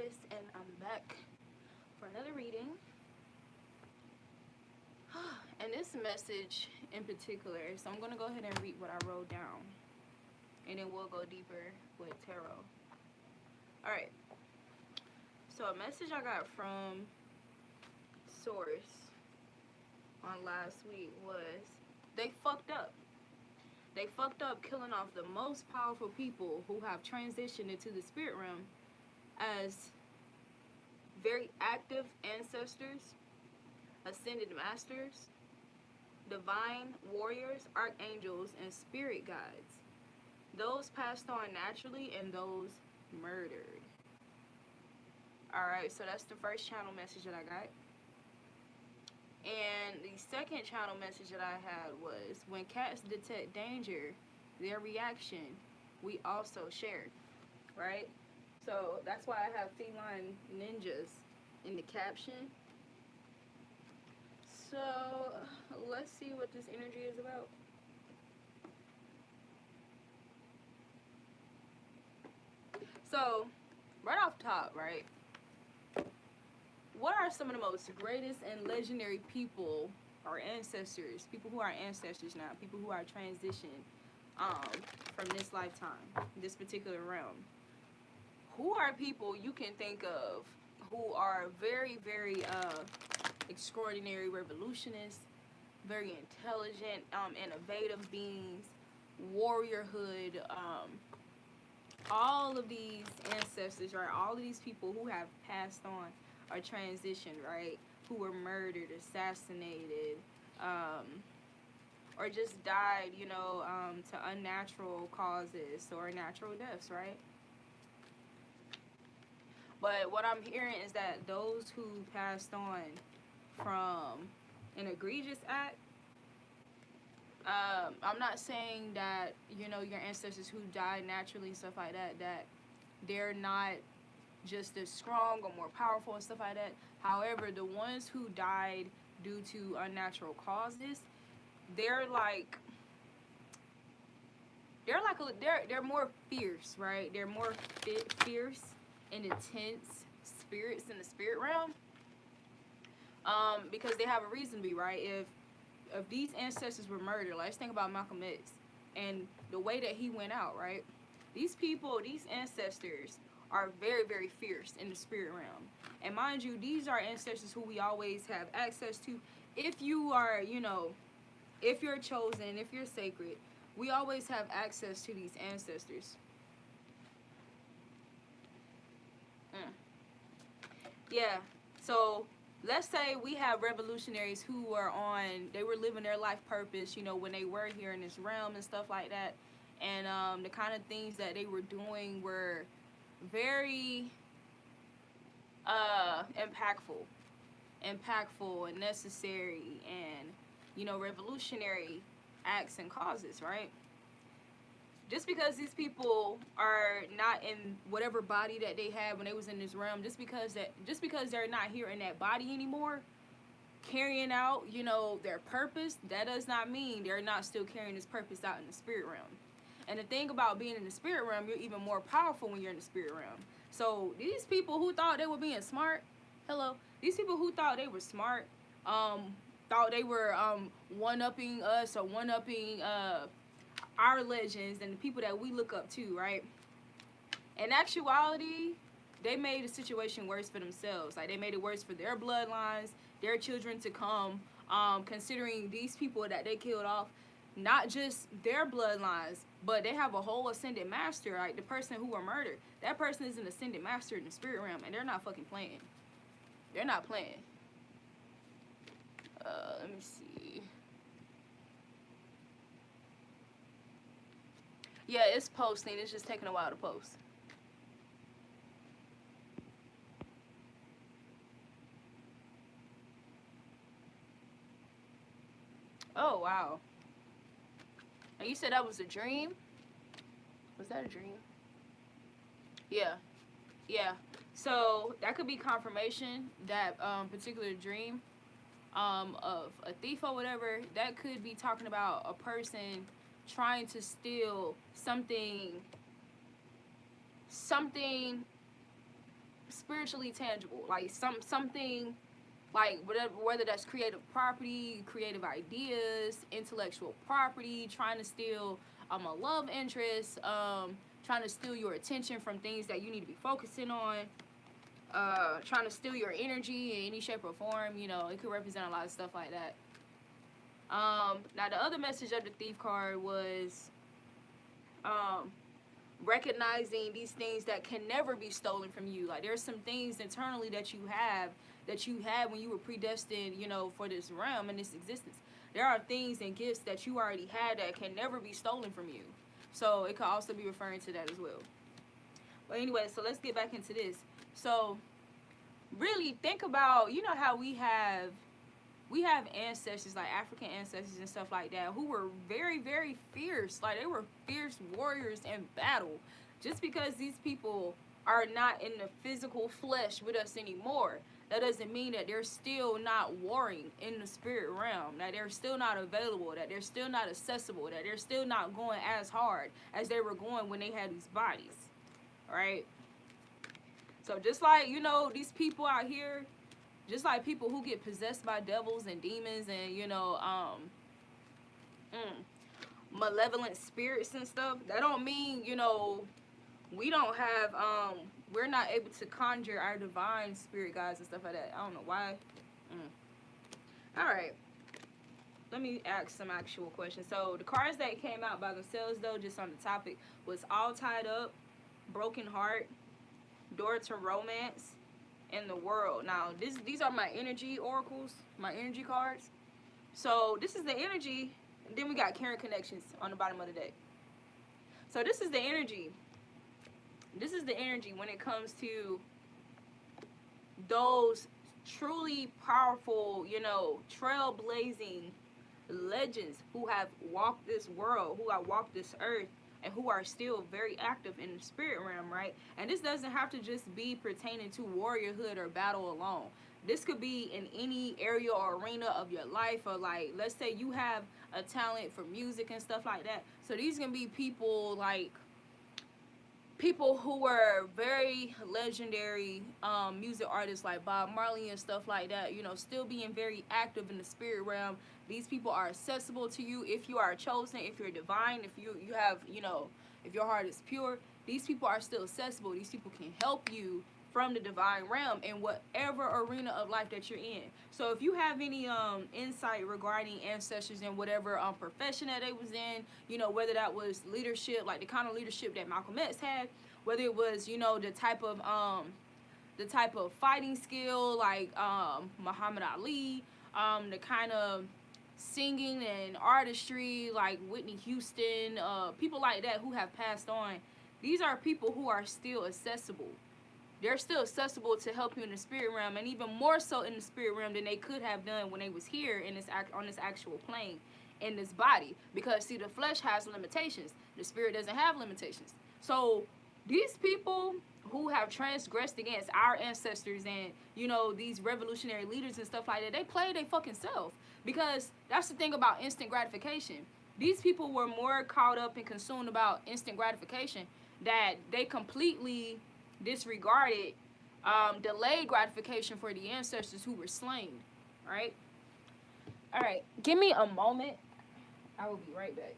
Empress, and I'm back for another reading. And this message in particular, so I'm going to go ahead and read what I wrote down, and then we'll go deeper with tarot. Alright, so a message I got from Source on last week was, they fucked up. They fucked up killing off the most powerful people who have transitioned into the spirit realm as very active ancestors, ascended masters, divine warriors, archangels, and spirit guides. Those passed on naturally and those murdered. Alright, so that's the first channel message that I got. And the second channel message that I had was, when cats detect danger, their reaction, we also shared, right? So that's why I have Feline Ninjas in the caption. So let's see what this energy is about. So right off top, right? What are some of the most greatest and legendary people or ancestors, people who are ancestors now, people who are transitioned from this lifetime, this particular realm? Who are people you can think of who are very, very extraordinary revolutionists, very intelligent, innovative beings, warriorhood, all of these ancestors, right? All of these people who have passed on or transitioned, right? Who were murdered, assassinated, or just died, you know, to unnatural causes or natural deaths, right? But what I'm hearing is that those who passed on from an egregious act, I'm not saying that, you know, your ancestors who died naturally and stuff like that, that they're not just as strong or more powerful and stuff like that. However, the ones who died due to unnatural causes, they're more fierce, right? They're more fierce and intense spirits in the spirit realm, because they have a reason to be, right? If these ancestors were murdered, let's think about Malcolm X and the way that he went out, right? These people, these ancestors are very, very fierce in the spirit realm. And mind you, these are ancestors who we always have access to. If you are, you know, if you're chosen, if you're sacred, we always have access to these ancestors. Yeah, so let's say we have revolutionaries who were they were living their life purpose, you know, when they were here in this realm and stuff like that. And the kind of things that they were doing were very impactful and necessary and, you know, revolutionary acts and causes, right? Just because these people are not in whatever body that they had when they was in this realm, just because they're not here in that body anymore, carrying out, you know, their purpose, that does not mean they're not still carrying this purpose out in the spirit realm. And the thing about being in the spirit realm, you're even more powerful when you're in the spirit realm. So these people who thought they were being smart, these people who thought they were smart, thought they were one-upping us or one-upping our legends and the people that we look up to, right? In actuality, they made the situation worse for themselves. Like, they made it worse for their bloodlines, their children to come, considering these people that they killed off, not just their bloodlines, but they have a whole ascended master, right? The person who were murdered, that person is an ascended master in the spirit realm, and they're not fucking playing. They're not playing. Let me see. Yeah, it's posting. It's just taking a while to post. Oh, wow. And you said that was a dream? Was that a dream? Yeah. Yeah. So that could be confirmation, that particular dream of a thief or whatever. That could be talking about a person trying to steal something spiritually tangible, like something like whether that's creative property, creative ideas, intellectual property, trying to steal a love interest, trying to steal your attention from things that you need to be focusing on, trying to steal your energy in any shape or form. You know, it could represent a lot of stuff like that. Now the other message of the Thief card was recognizing these things that can never be stolen from you. Like there's some things internally that you had when you were predestined, you know, for this realm and this existence. There are things and gifts that you already had that can never be stolen from you. So it could also be referring to that as well. But anyway, so let's get back into this. So really think about, you know how we have ancestors, like African ancestors and stuff like that, who were very, very fierce. Like they were fierce warriors in battle. Just because these people are not in the physical flesh with us anymore, that doesn't mean that they're still not warring in the spirit realm, that they're still not available, that they're still not accessible, that they're still not going as hard as they were going when they had these bodies. Right? So just like, you know, these people out here, just like people who get possessed by devils and demons and, you know, malevolent spirits and stuff, that don't mean, you know, we don't have, we're not able to conjure our divine spirit guides and stuff like that. I don't know why. Alright. Let me ask some actual questions. So, the cards that came out by themselves, though, just on the topic, was All Tied Up, Broken Heart, Door to Romance, and the World. Now, these are my energy oracles, my energy cards. So, this is the energy. And then we got Karen Connections on the bottom of the deck. So, this is the energy. This is the energy when it comes to those truly powerful, you know, trailblazing legends who have walked this world, who have walked this earth, and who are still very active in the spirit realm, right? And this doesn't have to just be pertaining to warriorhood or battle alone. This could be in any area or arena of your life, or like, let's say you have a talent for music and stuff like that. So these can be people like people who were very legendary music artists like Bob Marley and stuff like that, you know, still being very active in the spirit realm. These people are accessible to you if you are chosen, if you're divine, if you have, you know, if your heart is pure. These people are still accessible. These people can help you from the divine realm in whatever arena of life that you're in. So if you have any insight regarding ancestors and whatever profession that they was in, you know, whether that was leadership, like the kind of leadership that Malcolm X had, whether it was, you know, the type of fighting skill like Muhammad Ali, the kind of singing and artistry like Whitney Houston, people like that who have passed on. These are people who are still accessible. They're still accessible to help you in the spirit realm, and even more so in the spirit realm than they could have done when they was here in this on this actual plane, in this body. Because see, the flesh has limitations. The spirit doesn't have limitations. So these people who have transgressed against our ancestors and, you know, these revolutionary leaders and stuff like that, they play their fucking self. Because that's the thing about instant gratification. These people were more caught up and consumed about instant gratification that they completely disregarded delayed gratification for the ancestors who were slain. Right? Alright, give me a moment. I will be right back.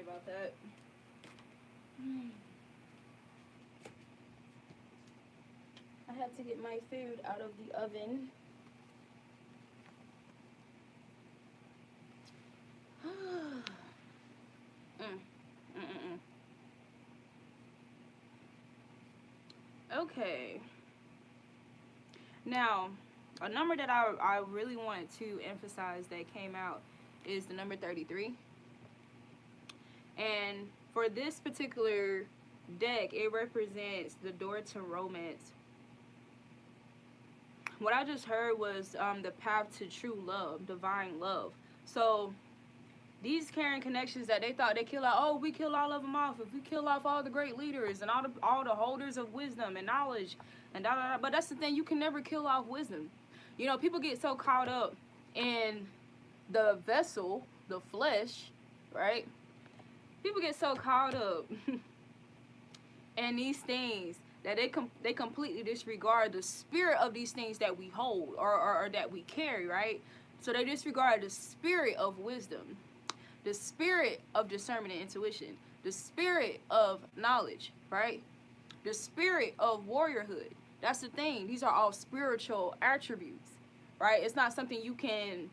about that. I had to get my food out of the oven. Okay. Now, a number that I really wanted to emphasize that came out is the number 33. And for this particular deck, it represents the door to romance. What I just heard was the path to true love, divine love. So these caring connections that they thought they kill out, oh, we kill all of them off. If we kill off all the great leaders and all the holders of wisdom and knowledge and da da da. But that's the thing, you can never kill off wisdom. You know, people get so caught up in the vessel, the flesh, right? People get so caught up in these things that they completely disregard the spirit of these things that we hold or that we carry, right? So they disregard the spirit of wisdom, the spirit of discernment and intuition, the spirit of knowledge, right? The spirit of warriorhood. That's the thing. These are all spiritual attributes, right? It's not something you can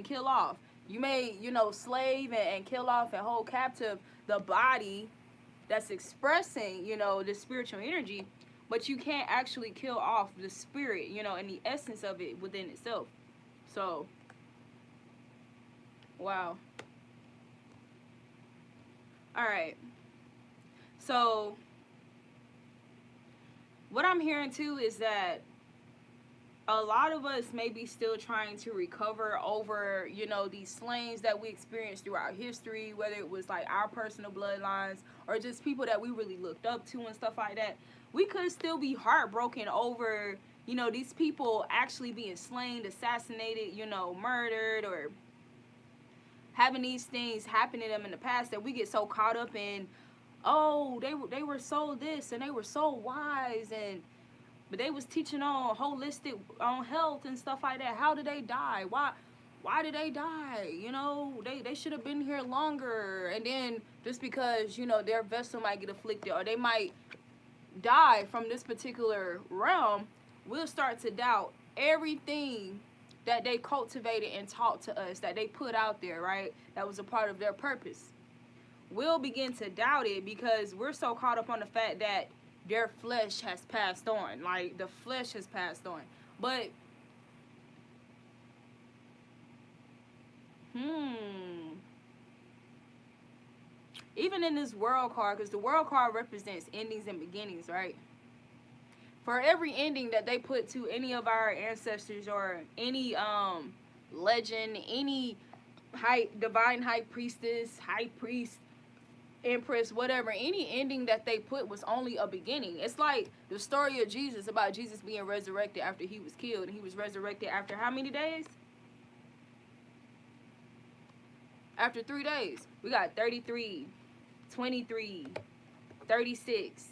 kill off. You may, slave and kill off and hold captive the body that's expressing, the spiritual energy, but you can't actually kill off the spirit, and the essence of it within itself. So, wow. All right. So, what I'm hearing too is that a lot of us may be still trying to recover over, these slayings that we experienced throughout history, whether it was like our personal bloodlines or just people that we really looked up to and stuff like that. We could still be heartbroken over, these people actually being slain, assassinated, murdered, or having these things happen to them in the past that we get so caught up in, oh, they were so this and they were so wise, but they was teaching on holistic, on health and stuff like that. How did they die? Why did they die? They should have been here longer. And then just because, their vessel might get afflicted or they might die from this particular realm, we'll start to doubt everything that they cultivated and taught to us, that they put out there, right? That was a part of their purpose. We'll begin to doubt it because we're so caught up on the fact that their flesh has passed on. Like, the flesh has passed on. But, even in this world card, because the world card represents endings and beginnings, right? For every ending that they put to any of our ancestors or any legend, any divine high priestess, high priest, empress, whatever, any ending that they put was only a beginning. It's like the story of Jesus, about Jesus being resurrected after he was killed. And he was resurrected after how many days? After 3 days. We got 33, 23, 36,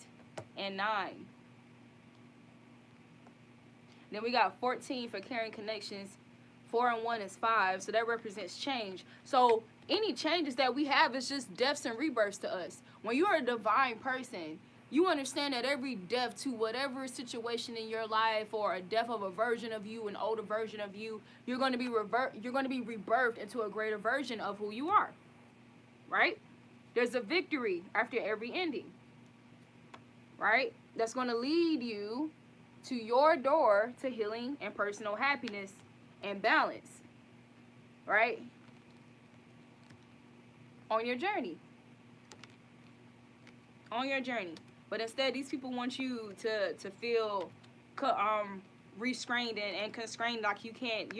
and 9. Then we got 14 for carrying connections. 4 and 1 is 5, so that represents change. So any changes that we have is just deaths and rebirths to us. When you're a divine person, you understand that every death to whatever situation in your life, or a death of a version of you, an older version of you, you're going to be rebirthed into a greater version of who you are. Right? There's a victory after every ending. Right? That's going to lead you to your door to healing and personal happiness and balance, right? On your journey. But instead, these people want you to feel restrained and constrained, like you can't,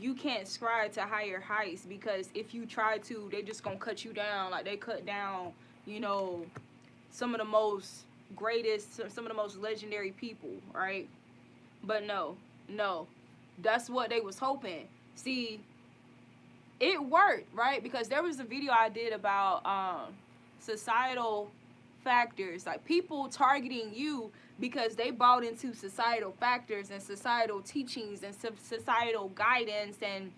you can't strive to higher heights, because if you try to, they just gonna cut you down, like they cut down, some of the most greatest, some of the most legendary people, right? But no, that's what they was hoping. See, it worked, right? Because there was a video I did about societal factors, like people targeting you because they bought into societal factors and societal teachings and societal guidance, and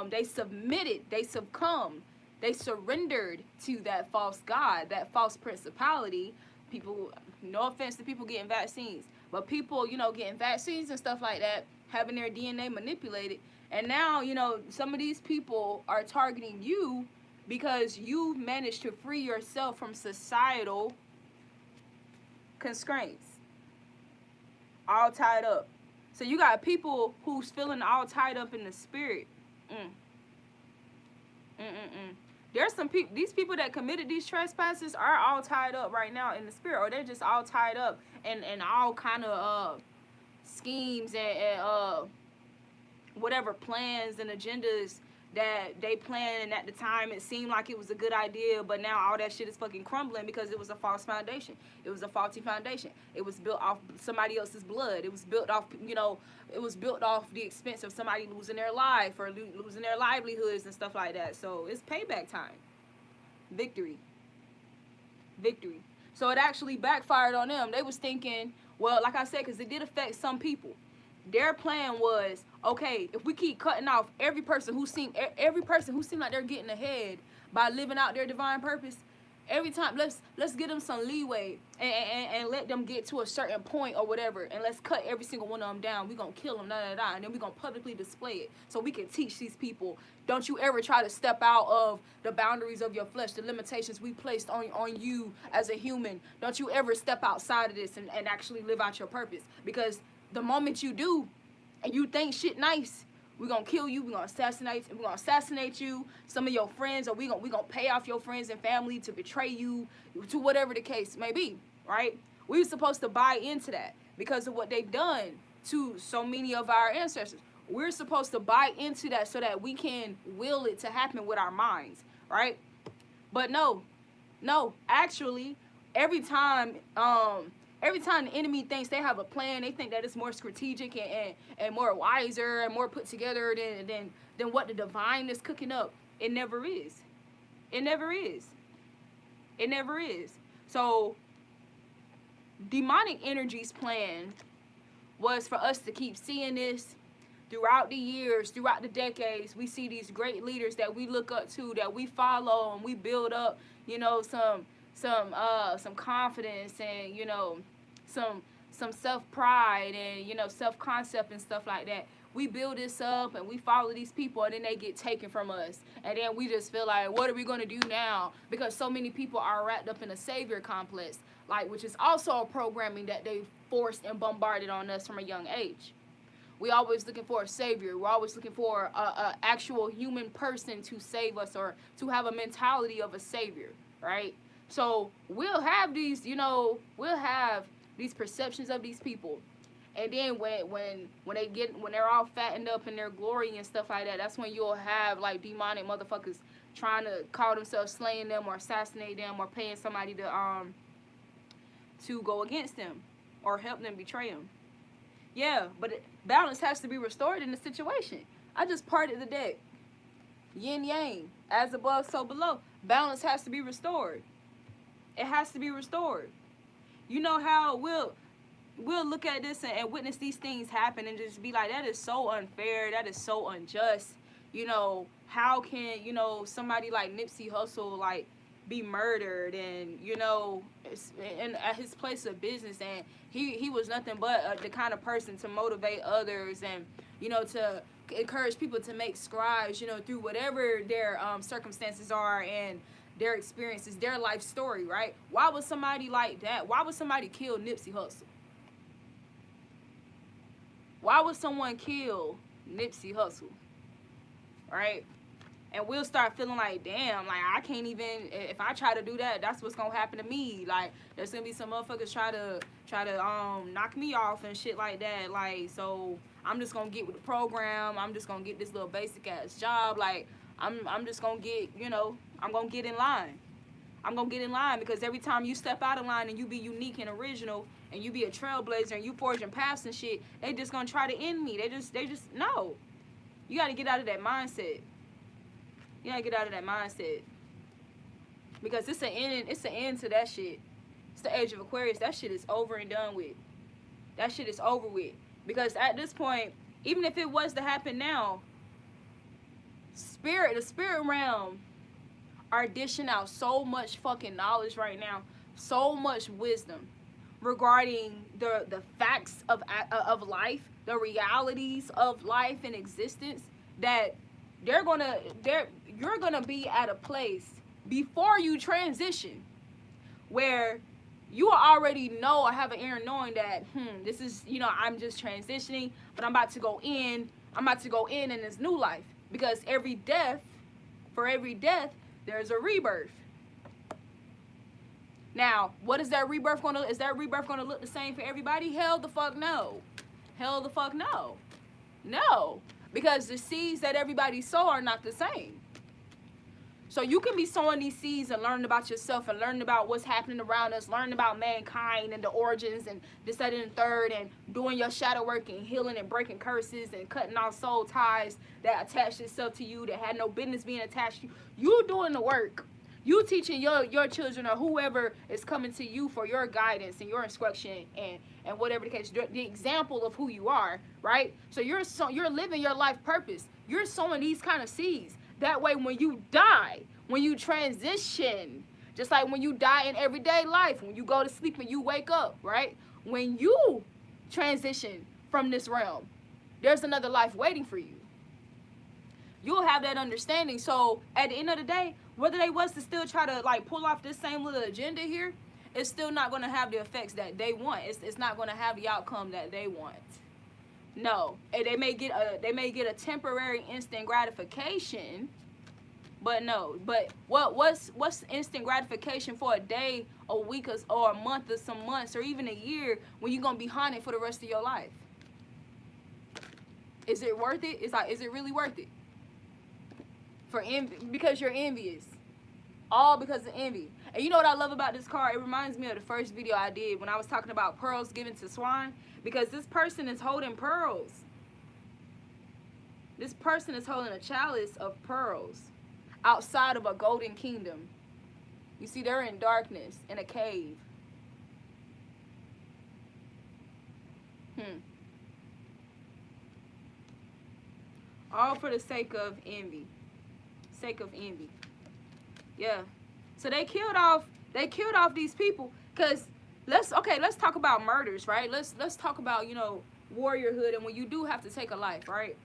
they submitted, they succumbed, they surrendered to that false god, that false principality. People, no offense to people getting vaccines, but people, you know, getting vaccines and stuff like that, having their DNA manipulated, and now, you know, some of these people are targeting you because you've managed to free yourself from societal constraints, all tied up. So you got people who's feeling all tied up in the spirit. There's some people, these people that committed these trespasses are all tied up right now in the spirit, or they're just all tied up and all kind of schemes and whatever plans and agendas that they planned, and at the time it seemed like it was a good idea, but now all that shit is fucking crumbling because it was a false foundation. It was a faulty foundation. It was built off somebody else's blood. It was built off, you know, it was built off the expense of somebody losing their life or losing their livelihoods and stuff like that. So it's payback time. Victory. Victory. So it actually backfired on them. They was thinking, well, like I said, because it did affect some people. Their plan was, okay, if we keep cutting off every person who seemed like they're getting ahead by living out their divine purpose, every time let's give them some leeway and let them get to a certain point or whatever, and let's cut every single one of them down. We're gonna kill them, and then we're gonna publicly display it so we can teach these people, don't you ever try to step out of the boundaries of your flesh, the limitations we placed on you as a human. Don't you ever step outside of this and actually live out your purpose, because the moment you do and you think shit nice, we're gonna kill you, we're gonna assassinate you, some of your friends, or we gonna pay off your friends and family to betray you, to whatever the case may be, right? We were supposed to buy into that because of what they've done to so many of our ancestors. We're supposed to buy into that so that we can will it to happen with our minds, right? But no, actually, every time the enemy thinks they have a plan, they think that it's more strategic and more wiser and more put together than what the divine is cooking up. It never is. It never is. It never is. So, demonic energy's plan was for us to keep seeing this throughout the years, throughout the decades. We see these great leaders that we look up to, that we follow, and we build up, you know, some confidence and, you know, some self-pride and, you know, self-concept and stuff like that. We build this up and we follow these people, and then they get taken from us, and then we just feel like, what are we going to do now? Because so many people are wrapped up in a savior complex, like, which is also a programming that they forced and bombarded on us from a young age. We always looking for a savior. We're always looking for a actual human person to save us, or to have a mentality of a savior, right? So we'll have these, you know, these perceptions of these people, and then when they're all fattened up in their glory and stuff like that, that's when you'll have like demonic motherfuckers trying to call themselves slaying them or assassinate them or paying somebody to go against them or help them betray them. Yeah, but balance has to be restored in the situation. I just parted the deck. Yin yang, as above, so below. Balance has to be restored. It has to be restored. You know how we'll look at this and witness these things happen and just be like, that is so unfair, that is so unjust. You know, how can, you know, somebody like Nipsey Hussle like be murdered, and, you know, at his place of business, and he was nothing but the kind of person to motivate others and, you know, to encourage people to make strides, you know, through whatever their circumstances are and their experiences, their life story, right? Why would somebody like that, why would somebody kill Nipsey Hussle? Why would someone kill Nipsey Hussle, right? And we'll start feeling like, damn, like, I can't even, if I try to do that, that's what's gonna happen to me. Like, there's gonna be some motherfuckers try to knock me off and shit like that. Like, so I'm just gonna get with the program. I'm just gonna get this little basic ass job. Like, I'm just gonna get, you know, I'm gonna get in line. I'm gonna get in line, because every time you step out of line and you be unique and original and you be a trailblazer and you forging paths and shit, they just gonna try to end me. They just no. You gotta get out of that mindset. You gotta get out of that mindset, because it's an end to that shit. It's the age of Aquarius. That shit is over and done with. That shit is over with. Because at this point, even if it was to happen now, the spirit realm are dishing out so much fucking knowledge right now, so much wisdom regarding the facts of life, the realities of life and existence, that you're gonna be at a place before you transition where you already know or have an inner knowing that this is, you know, I'm just transitioning, but I'm about to go in this new life. Because for every death there's a rebirth. Now, what is that rebirth gonna look the same for everybody? Hell the fuck no. Hell the fuck no. No. Because the seeds that everybody sow are not the same. So you can be sowing these seeds and learning about yourself and learning about what's happening around us, learning about mankind and the origins and this, that, and the third, and doing your shadow work and healing and breaking curses and cutting off soul ties that attach itself to you, that had no business being attached to you. You doing the work. You teaching your children or whoever is coming to you for your guidance and your instruction and whatever the case, the example of who you are, right? So you're living your life purpose. You're sowing these kind of seeds. That way, when you die, when you transition, just like when you die in everyday life, when you go to sleep and you wake up, right? When you transition from this realm, there's another life waiting for you. You'll have that understanding. So at the end of the day, whether they was to still try to like pull off this same little agenda here, it's still not going to have the effects that they want. It's not going to have the outcome that they want. No, and they may get a temporary instant gratification, but no. But what's instant gratification for a day, a week, or a month, or some months, or even a year when you're gonna be haunted for the rest of your life? Is it worth it? It's like, is it really worth it? Because you're envious, all because of envy. And you know what I love about this card? It reminds me of the first video I did when I was talking about pearls given to swine. Because this person is holding pearls. This person is holding a chalice of pearls outside of a golden kingdom. You see, they're in darkness, in a cave. All for the sake of envy. Sake of envy. Yeah. So they killed off these people because let's talk about murders, right? Let's talk about, you know, warriorhood, and when you do have to take a life, right?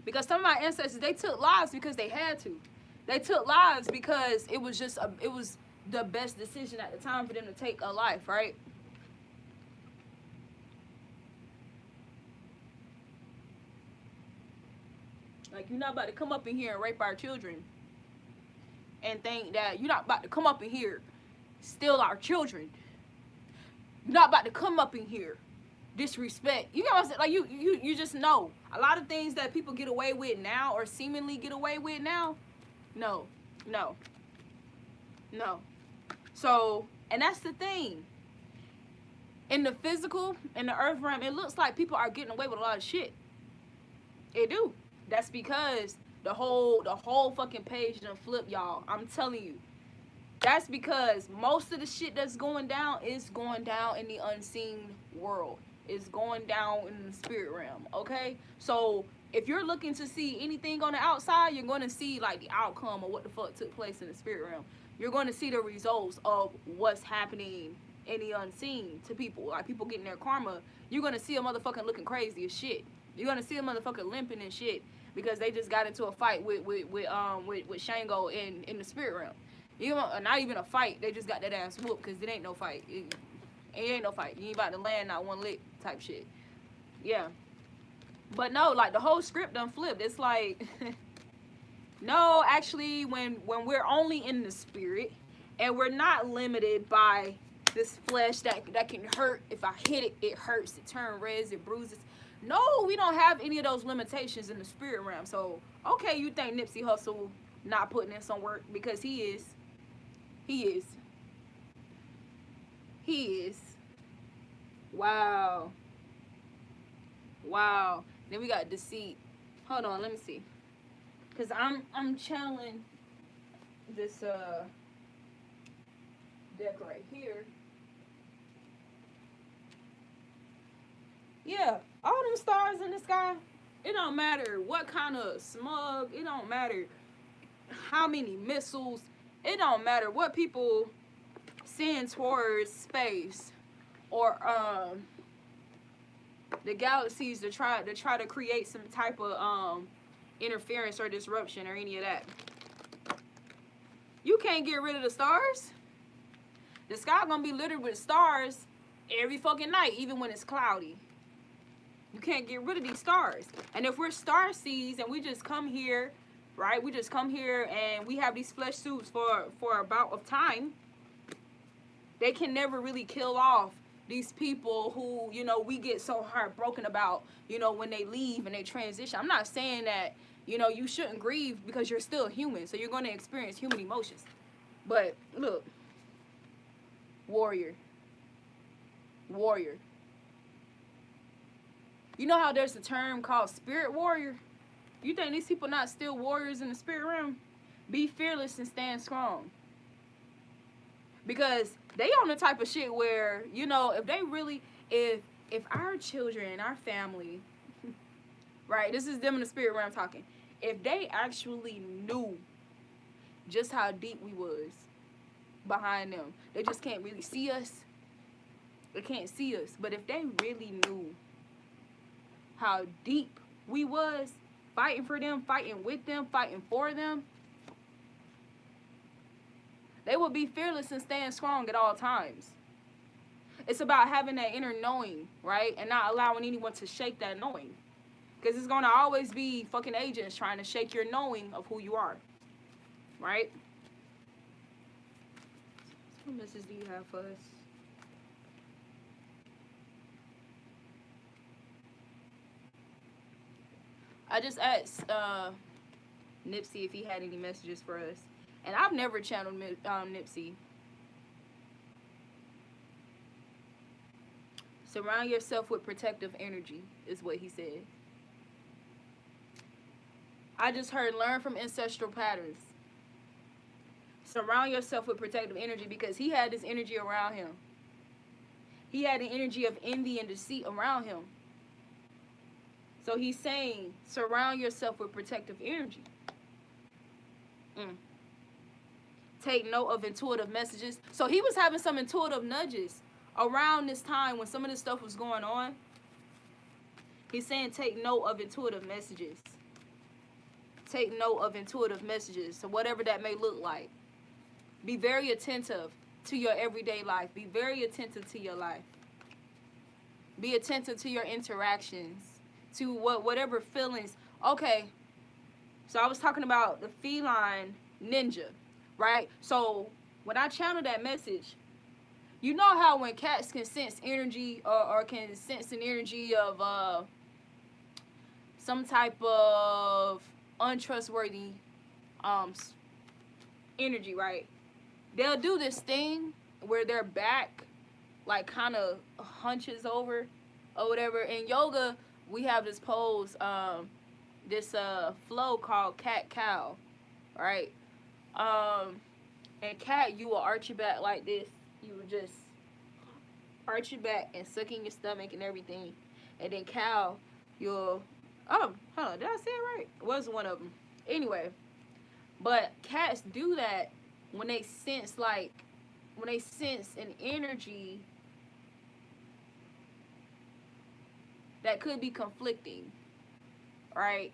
Because some of my ancestors, they took lives because they had to. They took lives because it was the best decision at the time for them to take a life, right? Like, you're not about to come up in here and rape our children and think that you're not about to come up in here, steal our children. You're not about to come up in here, disrespect. You know what I'm saying? Like, you just know. A lot of things that people get away with now, or seemingly get away with now, no. So, and that's the thing. In the physical, in the earth realm, it looks like people are getting away with a lot of shit. It do. That's because the whole fucking page done flip, y'all. I'm telling you. That's because most of the shit that's going down is going down in the unseen world. It's going down in the spirit realm, okay? So if you're looking to see anything on the outside, you're going to see like the outcome of what the fuck took place in the spirit realm. You're going to see the results of what's happening in the unseen to people. Like, people getting their karma. You're going to see a motherfucking looking crazy as shit. You're going to see a motherfucker limping and shit because they just got into a fight with Shango in the spirit realm. You know, not even a fight. They just got that ass whooped because it ain't no fight. It ain't no fight. You ain't about to land not one lick type shit. Yeah. But no, like, the whole script done flipped. It's like, no, actually, when we're only in the spirit and we're not limited by this flesh that can hurt. If I hit it, it hurts. It turns red. It bruises. No, we don't have any of those limitations in the spirit realm. So, okay, you think Nipsey Hussle not putting in some work, because he is. He is. He is. Wow. Wow. Then we got deceit. Hold on, let me see. Cause I'm channeling this deck right here. Yeah, all them stars in the sky, it don't matter what kind of smog, it don't matter how many missiles, it don't matter what people send towards space or the galaxies to try to create some type of interference or disruption or any of that. You can't get rid of the stars. The sky gonna be littered with stars every fucking night, even when it's cloudy. You can't get rid of these stars. And if we're star seeds and we just come here, right? We just come here and we have these flesh suits for a bout of time. They can never really kill off these people who, you know, we get so heartbroken about, you know, when they leave and they transition. I'm not saying that, you know, you shouldn't grieve because you're still human. So you're going to experience human emotions. But look, warrior. You know how there's a term called spirit warrior? You think these people not still warriors in the spirit realm? Be fearless and stand strong. Because they on the type of shit where, you know, if they really, if our children, our family, right, this is them in the spirit realm talking, if they actually knew just how deep we was behind them, they just can't really see us. They can't see us. But if they really knew how deep we was, fighting for them, fighting with them, fighting for them, they will be fearless and stand strong at all times. It's about having that inner knowing, right? And not allowing anyone to shake that knowing. Because it's going to always be fucking agents trying to shake your knowing of who you are. Right? What message do you have for us? I just asked Nipsey if he had any messages for us. And I've never channeled Nipsey. Surround yourself with protective energy, is what he said. I just heard learn from ancestral patterns. Surround yourself with protective energy, because he had this energy around him. He had an energy of envy and deceit around him. So he's saying, surround yourself with protective energy. Take note of intuitive messages. So he was having some intuitive nudges around this time when some of this stuff was going on. He's saying take note of intuitive messages. Take note of intuitive messages. So whatever that may look like. Be very attentive to your everyday life. Be very attentive to your life. Be attentive to your interactions. To whatever feelings. Okay. So I was talking about the feline ninja. Right? So when I channel that message, you know how when cats can sense energy or can sense an energy of some type of untrustworthy energy, right? They'll do this thing where their back like kind of hunches over or whatever. In yoga, we have this pose, this flow called cat-cow, right? And cat, you will arch your back like this. You will just arch your back and suck in your stomach and everything. And then cow, you'll, hold on, did I say it right? It was one of them. Anyway, but cats do that when they sense an energy that could be conflicting, right?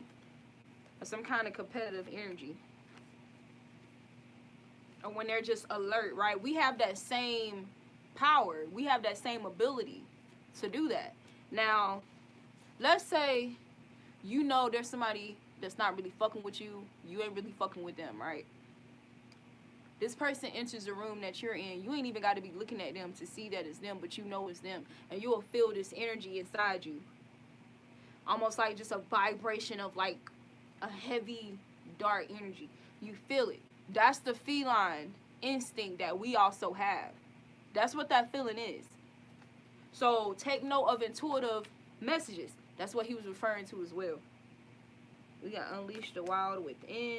Or some kind of competitive energy. Or when they're just alert, right? We have that same power. We have that same ability to do that. Now, let's say you know there's somebody that's not really fucking with you. You ain't really fucking with them, right? This person enters the room that you're in. You ain't even got to be looking at them to see that it's them, but you know it's them. And you will feel this energy inside you. Almost like just a vibration of like a heavy, dark energy. You feel it. That's the feline instinct that we also have. That's what that feeling is. So take note of intuitive messages. That's what he was referring to as well. We got unleash the wild within.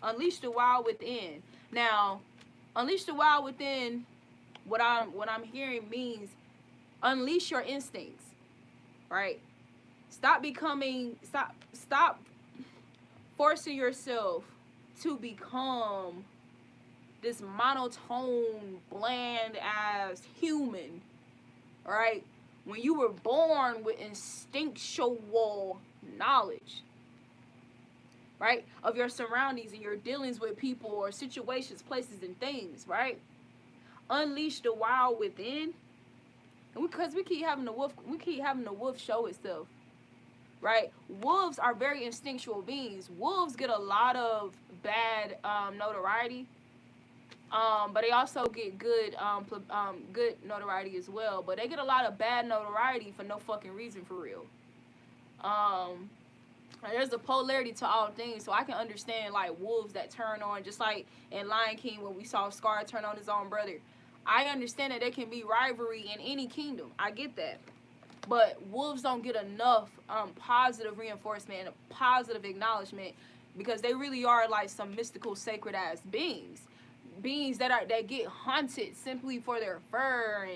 Unleash the wild within. Now, unleash the wild within, what I'm hearing means unleash your instincts. right? Stop forcing yourself to become this monotone, bland ass human, right? When you were born with instinctual knowledge, right, of your surroundings and your dealings with people or situations, places, and things, right? Unleash the wild within, and because we keep having the wolf show itself, right? Wolves are very instinctual beings. Wolves get a lot of bad notoriety, but they also get good good notoriety as well. But they get a lot of bad notoriety for no fucking reason, for real. There's a polarity to all things, so I can understand like wolves that turn on, just like in Lion King when we saw Scar turn on his own brother. I understand that there can be rivalry in any kingdom. I get that. But wolves don't get enough positive reinforcement and a positive acknowledgement, because they really are like some mystical, sacred ass beings. Beings that get hunted simply for their fur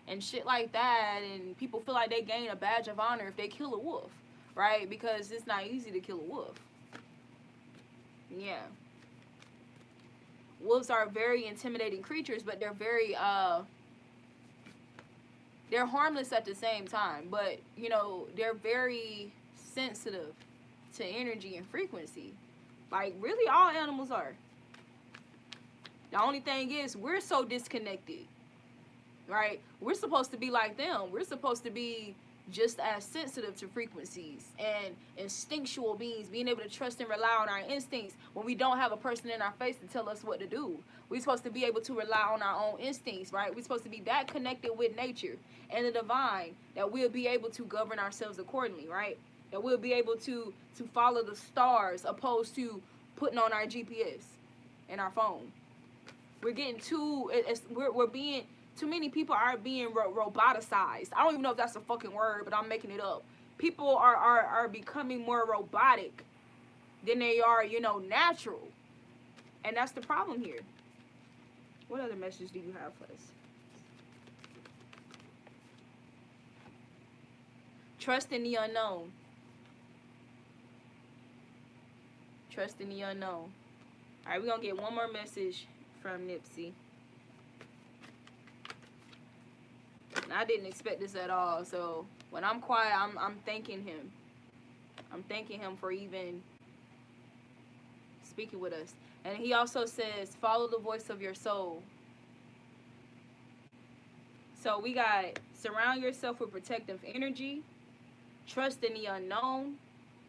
and shit like that, and people feel like they gain a badge of honor if they kill a wolf, right? Because it's not easy to kill a wolf. Yeah. Wolves are very intimidating creatures, but they're very they're harmless at the same time, but you know, they're very sensitive to energy and frequency. Like really all animals are. The only thing is we're so disconnected, right? We're supposed to be like them. We're supposed to be just as sensitive to frequencies and instinctual beings, being able to trust and rely on our instincts when we don't have a person in our face to tell us what to do. We're supposed to be able to rely on our own instincts, right? We're supposed to be that connected with nature and the divine that we'll be able to govern ourselves accordingly, right? That we'll be able to follow the stars opposed to putting on our GPS and our phone. We're getting we're being, too many people are being roboticized. I don't even know if that's a fucking word, but I'm making it up. People are becoming more robotic than they are, you know, natural. And that's the problem here. What other message do you have for us? Trust in the unknown. Trust in the unknown. All right, we're going to get one more message from Nipsey. And I didn't expect this at all. So when I'm quiet, I'm thanking him. I'm thanking him for even speaking with us. And he also says, follow the voice of your soul. So we got surround yourself with protective energy, trust in the unknown,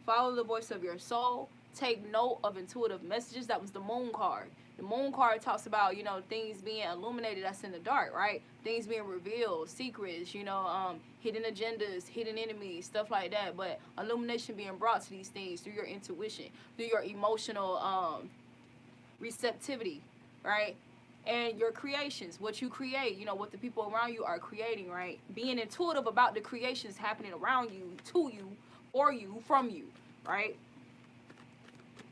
follow the voice of your soul, take note of intuitive messages. That was the moon card. The moon card talks about, you know, things being illuminated that's in the dark, right? Things being revealed, secrets, you know, hidden agendas, hidden enemies, stuff like that. But illumination being brought to these things through your intuition, through your emotional receptivity, right? And your creations, what you create, you know, what the people around you are creating, right? Being intuitive about the creations happening around you, to you, for you, from you, right?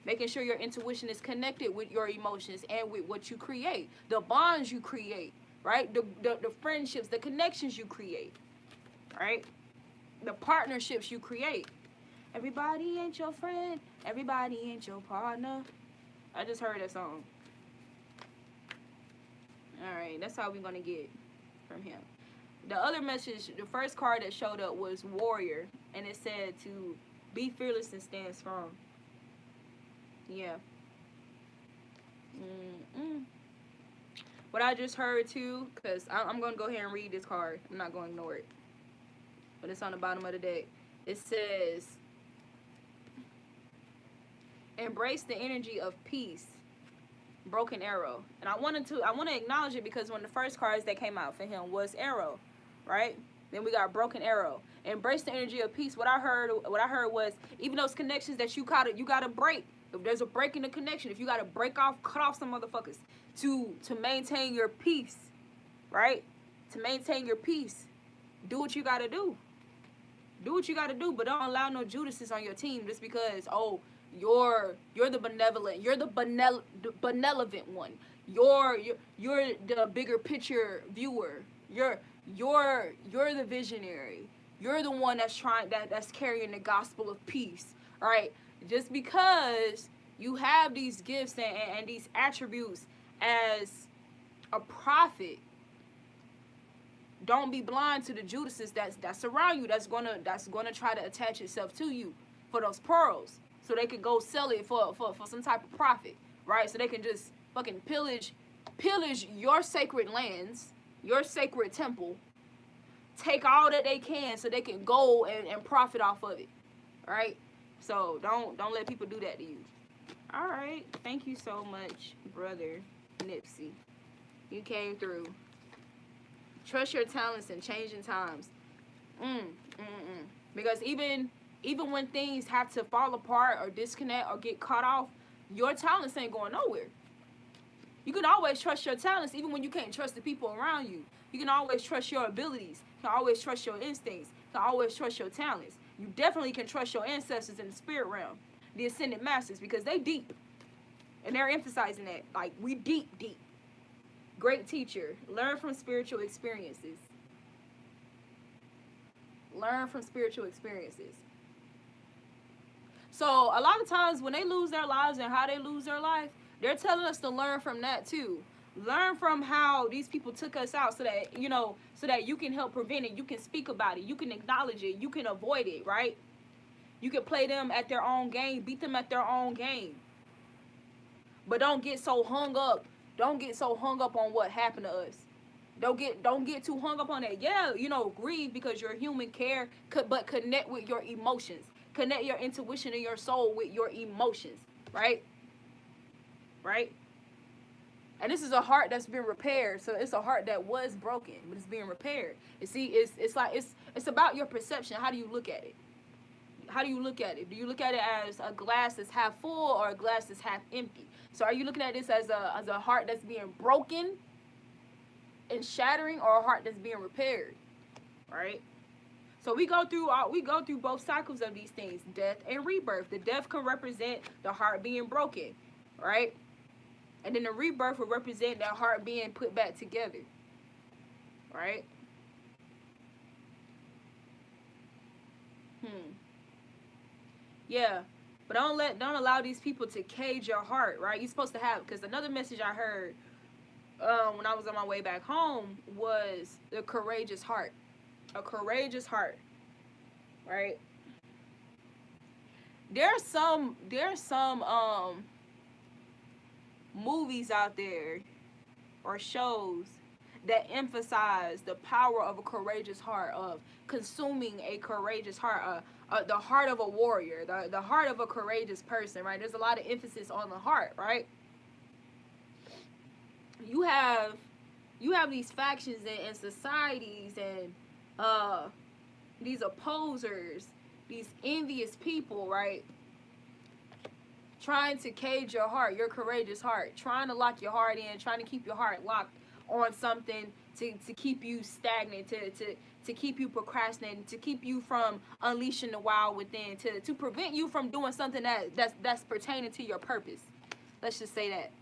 Making sure your intuition is connected with your emotions and with what you create. The bonds you create, right? The friendships, the connections you create, right? The partnerships you create. Everybody ain't your friend. Everybody ain't your partner. I just heard that song. All right, that's how we're going to get from him. The other message, the first card that showed up was Warrior. And it said to be fearless and stand strong. Yeah. What I just heard too, because I'm going to go ahead and read this card. I'm not going to ignore it. But it's on the bottom of the deck. It says, embrace the energy of peace. Broken arrow. And I want to acknowledge it because one of the first cards that came out for him was arrow, right? Then we got broken arrow. Embrace the energy of peace. What I heard was, even those connections that you gotta break. If there's a break in the connection, if you gotta cut off some motherfuckers to maintain your peace, right? To maintain your peace, do what you gotta do. Do what you gotta do, but don't allow no Judases on your team just because you're the benevolent, you're the benevolent one. You're the bigger picture viewer. You're the visionary. You're the one that's that's carrying the gospel of peace, all right? Just because you have these gifts and these attributes as a prophet, don't be blind to the Judases that's around you, that's gonna try to attach itself to you for those pearls, so they can go sell it for some type of profit, right? So they can just fucking pillage your sacred lands, your sacred temple, take all that they can so they can go and profit off of it, right? So don't let people do that to you. All right, thank you so much, brother Nipsey. You came through. Trust your talents in changing times. Because even when things have to fall apart or disconnect or get cut off, your talents ain't going nowhere. You can always trust your talents even when you can't trust the people around you. You can always trust your abilities. You can always trust your instincts. You can always trust your talents. You definitely can trust your ancestors in the spirit realm, the ascended masters, because they deep. And they're emphasizing that. Like, we deep. Great teacher. Learn from spiritual experiences. Learn from spiritual experiences. So a lot of times when they lose their lives and how they lose their life, they're telling us to learn from that too. Learn from how these people took us out so that, so that you can help prevent it. You can speak about it. You can acknowledge it. You can avoid it, right? You can play them at their own game, beat them at their own game. But don't get so hung up. Don't get so hung up on what happened to us. Don't get too hung up on that. Yeah, grieve because you're human, care, but connect with your emotions. Connect your intuition and your soul with your emotions, right? Right? And this is a heart that's been repaired. So it's a heart that was broken, but it's being repaired. You see, it's about your perception. How do you look at it? How do you look at it? Do you look at it as a glass that's half full or a glass that's half empty? So are you looking at this as a heart that's being broken and shattering, or a heart that's being repaired? Right? So we go through both cycles of these things, death and rebirth. The death can represent the heart being broken, right? And then the rebirth will represent that heart being put back together, right? Yeah, but don't allow these people to cage your heart, right? You're supposed to have, because another message I heard when I was on my way back home was the courageous heart. A courageous heart, right? There's some movies out there or shows that emphasize the power of a courageous heart, of consuming a courageous heart, the heart of a warrior, the heart of a courageous person, right? There's a lot of emphasis on the heart, right? You have these factions and societies and these opposers, these envious people, right? Trying to cage your heart, your courageous heart, trying to lock your heart in, trying to keep your heart locked on something to keep you stagnant, to keep you procrastinating, to keep you from unleashing the wild within, to prevent you from doing something that's pertaining to your purpose. Let's just say that.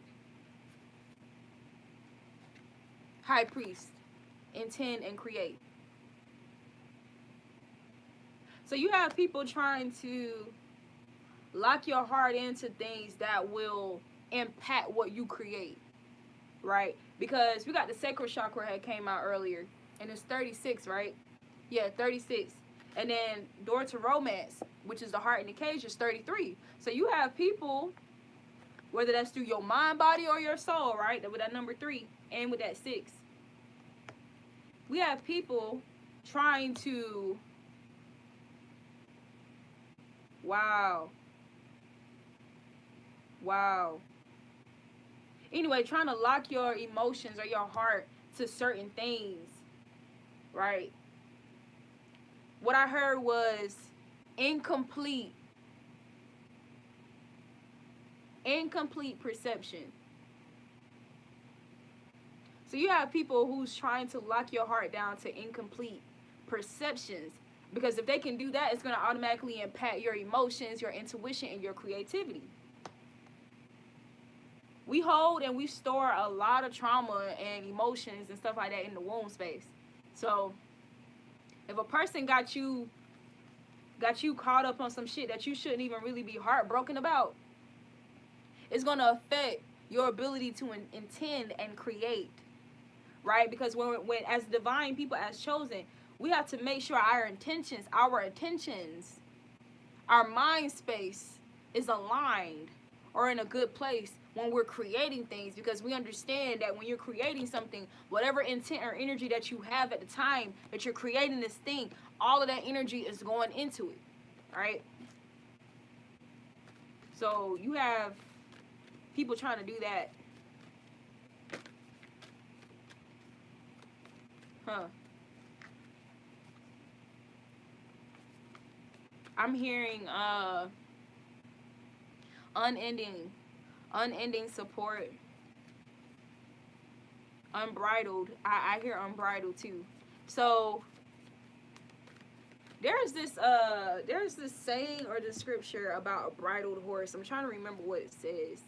High priest, intend and create. So you have people trying to lock your heart into things that will impact what you create, right? Because we got the sacral chakra that came out earlier, and it's 36, right? Yeah, 36. And then door to romance, which is the heart in the cage, is 33. So you have people, whether that's through your mind, body, or your soul, right? With that number 3 and with that 6. We have people trying to, wow. Anyway, trying to lock your emotions or your heart to certain things, right? What I heard was incomplete perception. So you have people who's trying to lock your heart down to incomplete perceptions, because if they can do that, it's going to automatically impact your emotions, your intuition, and your creativity. We hold and we store a lot of trauma and emotions and stuff like that in the womb space. So If a person got you caught up on some shit that you shouldn't even really be heartbroken about, it's going to affect your ability to intend and create, right? Because when as divine people, as chosen, we have to make sure our intentions, our mind space is aligned or in a good place when we're creating things, because we understand that when you're creating something, whatever intent or energy that you have at the time that you're creating this thing, all of that energy is going into it, right? So you have people trying to do that. I'm hearing unending support, unbridled. I hear unbridled too. So there's this saying or the scripture about a bridled horse. I'm trying to remember what it says,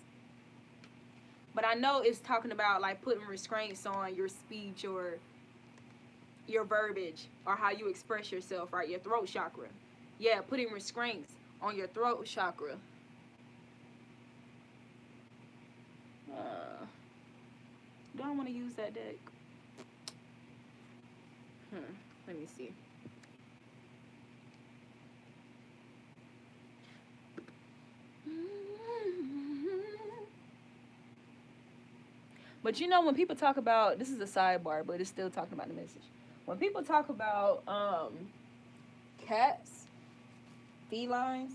but I know it's talking about like putting restraints on your speech or your verbiage or how you express yourself, right? Your throat chakra. Yeah, putting restraints on your throat chakra. Do I want to use that deck? Let me see. But you know, when people talk about, this is a sidebar, but it's still talking about the message. When people talk about cats, felines,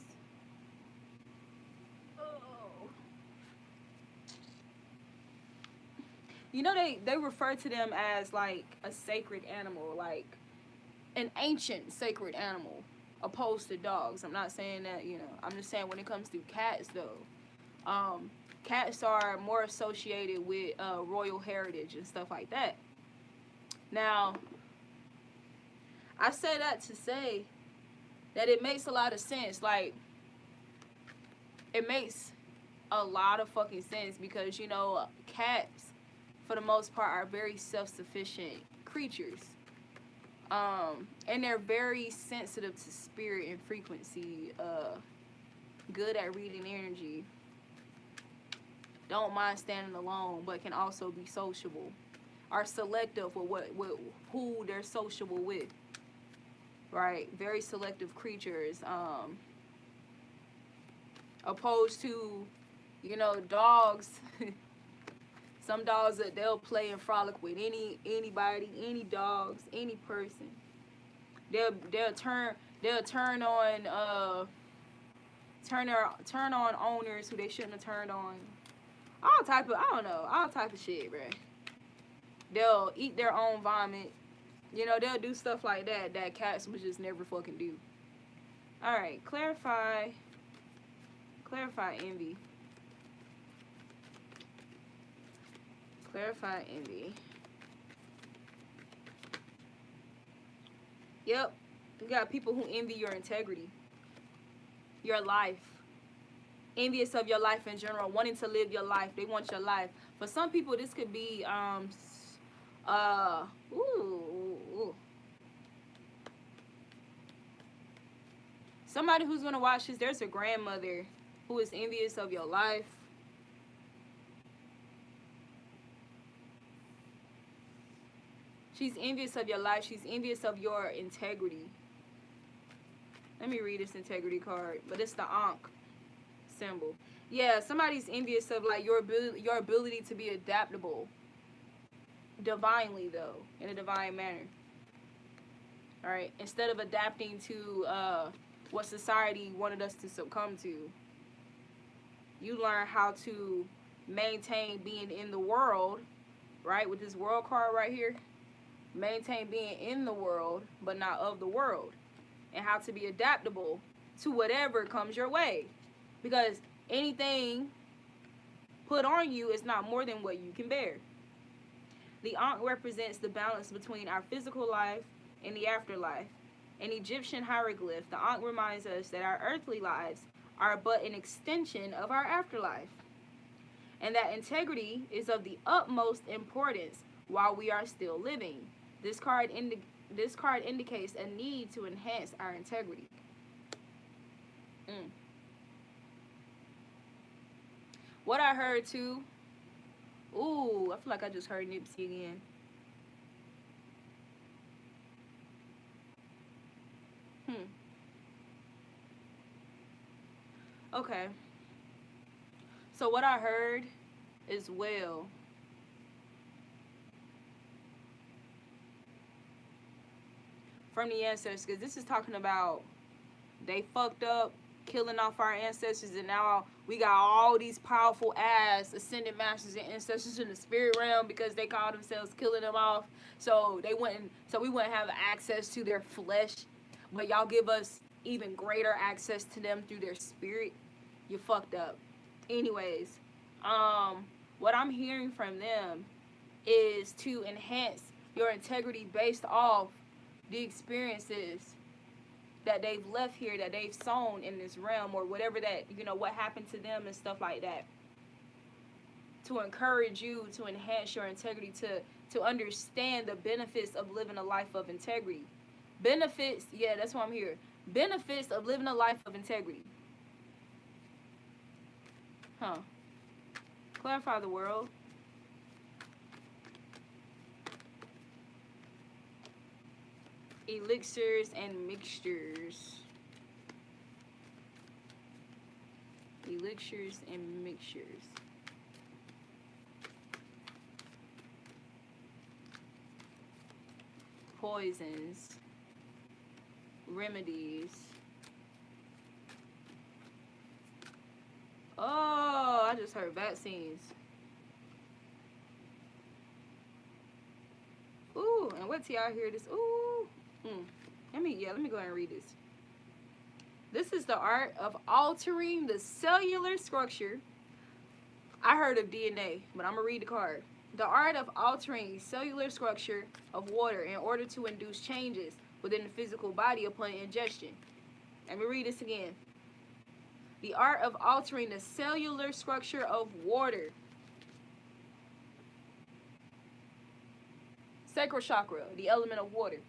you know, they refer to them as like a sacred animal, like an ancient sacred animal, opposed to dogs. I'm not saying that, you know, I'm just saying when it comes to cats though, cats are more associated with royal heritage and stuff like that. Now, I say that to say that it makes a lot of sense. Like, it makes a lot of fucking sense because, you know, cats, for the most part, are very self-sufficient creatures. And they're very sensitive to spirit and frequency, good at reading energy, don't mind standing alone, but can also be sociable, are selective with who they're sociable with, right? Very selective creatures, opposed to, you know, dogs. Some dogs that they'll play and frolic with anybody, any dogs, any person. They'll turn on owners who they shouldn't have turned on. All type of shit, bruh. They'll eat their own vomit. You know, they'll do stuff like that cats would just never fucking do. Alright, clarify envy. Clarify envy. Yep. You got people who envy your integrity, your life. Envious of your life in general, wanting to live your life. They want your life. For some people, this could be somebody who's gonna watch this. There's a grandmother who is envious of your life. She's envious of your life. She's envious of your integrity. Let me read this integrity card, but it's the Ankh symbol. Yeah, somebody's envious of like your ability to be adaptable, divinely though, in a divine manner. All right, instead of adapting to what society wanted us to succumb to, you learn how to maintain being in the world, right? With this world card right here, maintain being in the world but not of the world, and how to be adaptable to whatever comes your way, because anything put on you is not more than what you can bear. The Ankh represents the balance between our physical life and the afterlife. An Egyptian hieroglyph, the Ankh reminds us that our earthly lives are but an extension of our afterlife, and that integrity is of the utmost importance while we are still living. This card this card indicates a need to enhance our integrity. What I heard too, ooh, I feel like I just heard Nipsey again. Okay. So what I heard as well, from the ancestors, because this is talking about they fucked up, killing off our ancestors, and now we got all these powerful ass ascended masters and ancestors in the spirit realm because they call themselves killing them off. So we wouldn't have access to their flesh, but y'all give us even greater access to them through their spirit. You fucked up. Anyways, what I'm hearing from them is to enhance your integrity based off the experiences that they've left here, that they've sown in this realm, or whatever that, what happened to them and stuff like that. To encourage you to enhance your integrity, to understand the benefits of living a life of integrity. Benefits, yeah, that's why I'm here. Benefits of living a life of integrity. Clarify the world. Elixirs and mixtures. Elixirs and mixtures. Poisons. Remedies. Oh, I just heard vaccines. Ooh, and wait till y'all hear this. Ooh. Let me go ahead and read this. This is the art of altering the cellular structure. I heard of DNA, but I'm going to read the card. The art of altering cellular structure of water in order to induce changes within the physical body upon ingestion. Let me read this again. The art of altering the cellular structure of water. Sacral chakra, the element of water.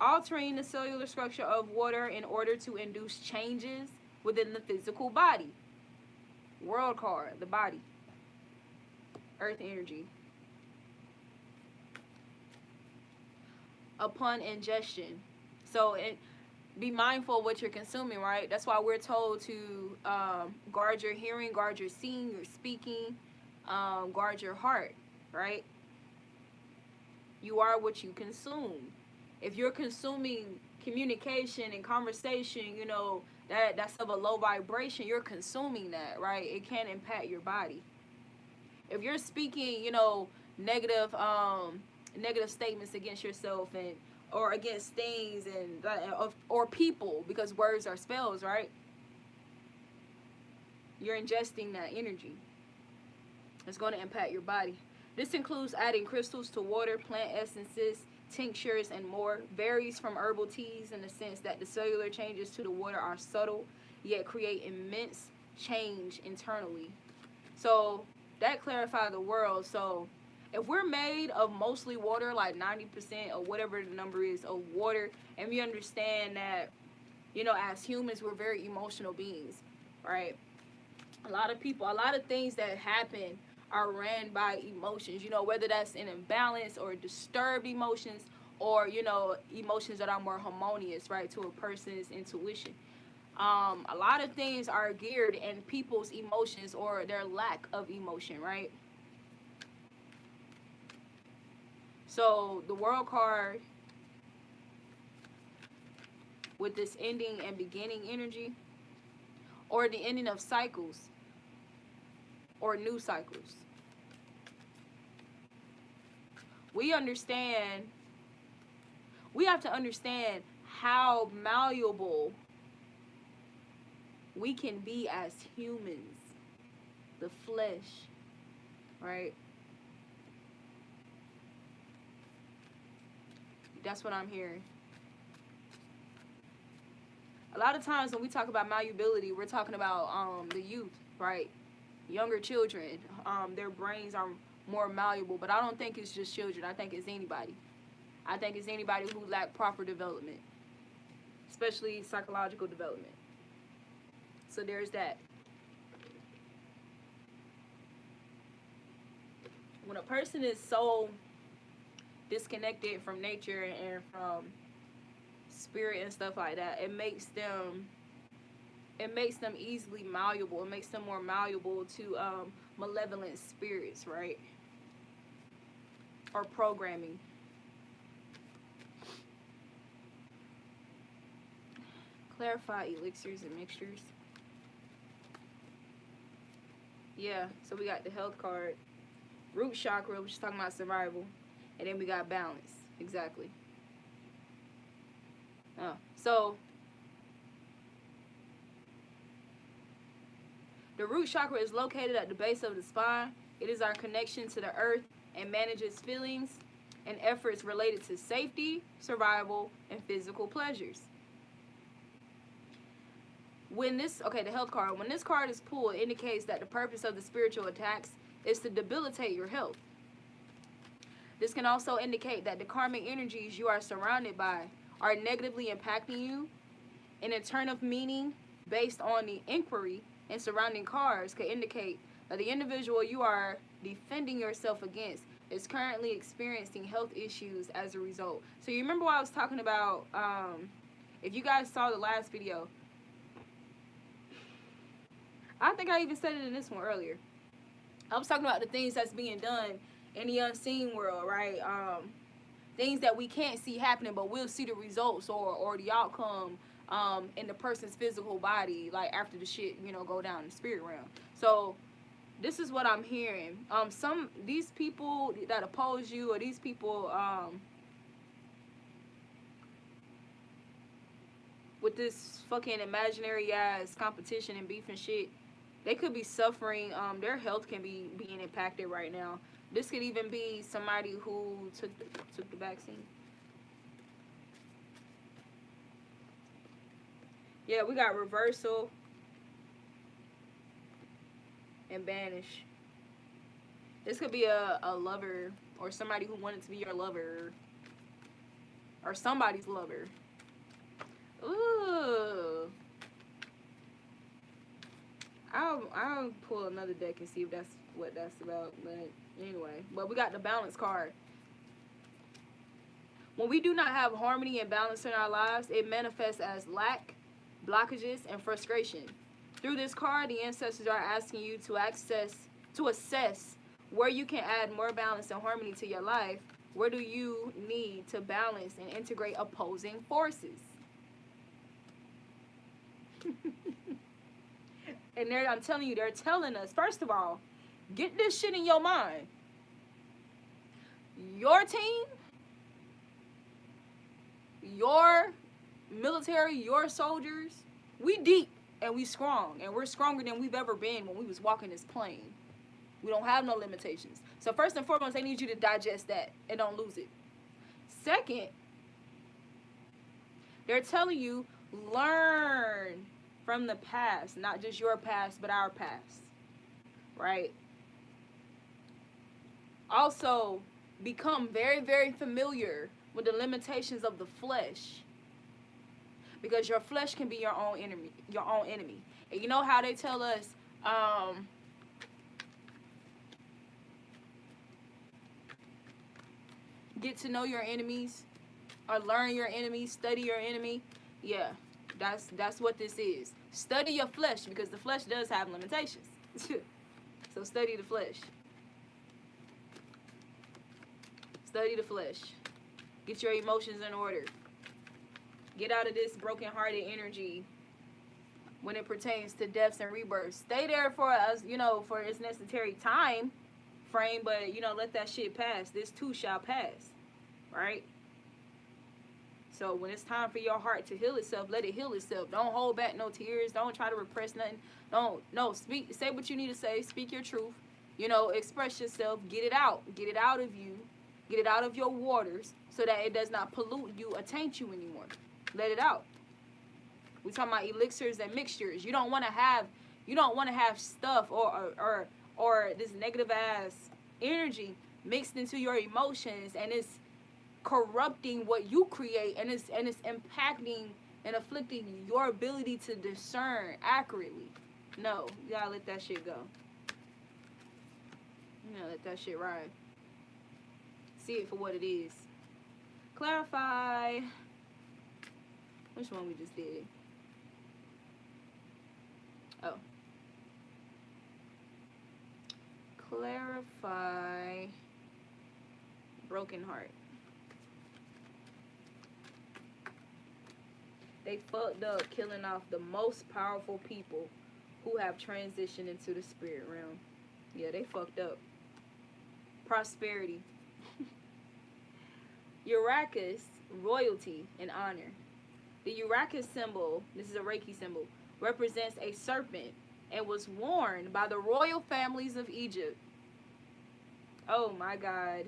Altering the cellular structure of water in order to induce changes within the physical body. World card, the body. Earth energy. Upon ingestion. So be mindful of what you're consuming, right? That's why we're told to guard your hearing, guard your seeing, your speaking, guard your heart, right? You are what you consume. If you're consuming communication and conversation, that's of a low vibration, you're consuming that, right? It can impact your body. If you're speaking, negative statements against yourself or against things or people, because words are spells, right? You're ingesting that energy. It's going to impact your body. This includes adding crystals to water, plant essences, tinctures, and more. Varies from herbal teas in the sense that the cellular changes to the water are subtle, yet create immense change internally. So that clarifies the world. So if we're made of mostly water, like 90% or whatever the number is of water, and we understand that, as humans, we're very emotional beings, right? A lot of things that happen are ran by emotions, whether that's an imbalance or disturbed emotions, or, emotions that are more harmonious, right, to a person's intuition. A lot of things are geared in people's emotions or their lack of emotion, right? So the world card with this ending and beginning energy, or the ending of cycles or new cycles. We have to understand how malleable we can be as humans. The flesh, right? That's what I'm hearing. A lot of times when we talk about malleability, we're talking about the youth, right? Younger children. Their brains are more malleable. But I don't think it's just children. I think it's anybody. I think it's anybody who lack proper development, especially psychological development. So there's that. When a person is so disconnected from nature and from spirit and stuff like that, it makes them easily malleable. It makes them more malleable to malevolent spirits, right? Or programming. Clarify elixirs and mixtures. Yeah, so we got the health card, root chakra, which is talking about survival, and then we got balance. Exactly. So the root chakra is located at the base of the spine. It is our connection to the earth and manages feelings and efforts related to safety, survival, and physical pleasures. When this, the health card, when this card is pulled, it indicates that the purpose of the spiritual attacks is to debilitate your health. This can also indicate that the karmic energies you are surrounded by are negatively impacting you. And a turn of meaning based on the inquiry and surrounding cards could indicate that the individual you are defending yourself against is currently experiencing health issues as a result. So you remember what I was talking about, if you guys saw the last video, I think I even said it in this one earlier. I was talking about the things that's being done in the unseen world, right? Things that we can't see happening, but we'll see the results or the outcome in the person's physical body, like after the shit, go down in the spirit realm. So this is what I'm hearing. These people that oppose you, or these people with this fucking imaginary ass competition and beef and shit, they could be suffering. Their health can be being impacted right now. This could even be somebody who took the vaccine. Yeah, we got reversal and banish. This could be a lover or somebody who wanted to be your lover or somebody's lover. Ooh. I'll pull another deck and see if that's what that's about. But anyway, we got the balance card. When we do not have harmony and balance in our lives, it manifests as lack, blockages, and frustration. Through this card, the ancestors are asking you to assess where you can add more balance and harmony to your life. Where do you need to balance and integrate opposing forces? And I'm telling you, they're telling us, first of all, get this shit in your mind. Your team, your military, your soldiers, we deep and we strong. And we're stronger than we've ever been when we was walking this plane. We don't have no limitations. So first and foremost, they need you to digest that and don't lose it. Second, they're telling you, learn from the past, not just your past, but our past, right? Also, become very, very familiar with the limitations of the flesh, because your flesh can be your own enemy. And you know how they tell us, get to know your enemies, or learn your enemies, study your enemy. Yeah. That's what this is. Study your flesh, because the flesh does have limitations. So study the flesh. Study the flesh. Get your emotions in order. Get out of this broken-hearted energy when it pertains to deaths and rebirths. Stay there for us, for its necessary time frame, but let that shit pass. This too shall pass. Right? So when it's time for your heart to heal itself, let it heal itself. Don't hold back no tears. Don't try to repress nothing. Say what you need to say. Speak your truth. Express yourself. Get it out. Get it out of you. Get it out of your waters so that it does not pollute you or taint you anymore. Let it out. We're talking about elixirs and mixtures. You don't want to have stuff or this negative ass energy mixed into your emotions, and it's corrupting what you create, and it's impacting and afflicting your ability to discern accurately. No, you gotta let that shit go. You gotta let that shit ride. See it for what it is. Clarify. Which one we just did? Oh. Clarify. Broken heart. They fucked up killing off the most powerful people who have transitioned into the spirit realm. Yeah, they fucked up. Prosperity. Urachus, royalty and honor. The Urachus symbol, this is a Reiki symbol, represents a serpent and was worn by the royal families of Egypt. Oh my God.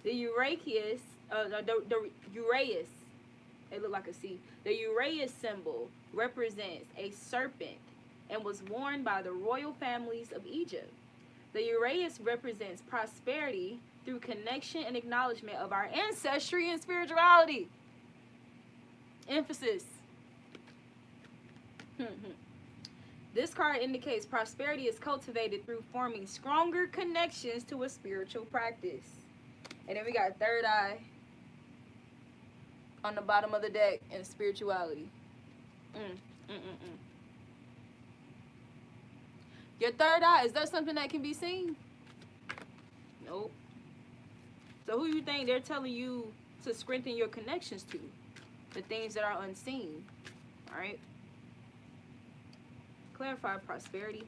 The Uraeus, the Uraeus, it looked like a C. The Uraeus symbol represents a serpent and was worn by the royal families of Egypt. The Uraeus represents prosperity through connection and acknowledgement of our ancestry and spirituality. Emphasis. This card indicates prosperity is cultivated through forming stronger connections to a spiritual practice. And then we got third eye on the bottom of the deck and spirituality. Your third eye, is that something that can be seen? Nope. So who you think they're telling you to strengthen your connections to? The things that are unseen. Alright? Clarify prosperity.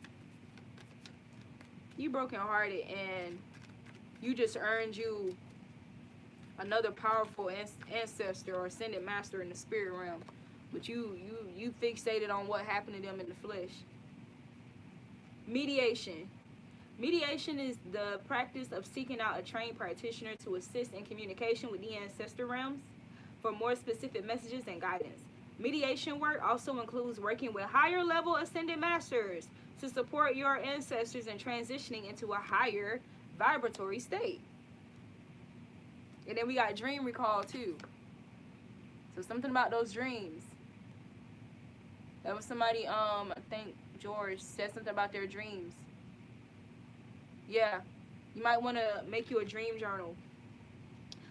You brokenhearted and you just earned you another powerful ancestor or ascended master in the spirit realm. But you fixated on what happened to them in the flesh. Mediation. Mediation is the practice of seeking out a trained practitioner to assist in communication with the ancestor realms for more specific messages and guidance. Mediation work also includes working with higher level ascended masters to support your ancestors in transitioning into a higher vibratory state. And then we got dream recall too. So something about those dreams. That was somebody, I think George said something about their dreams. Yeah, you might want to make you a dream journal.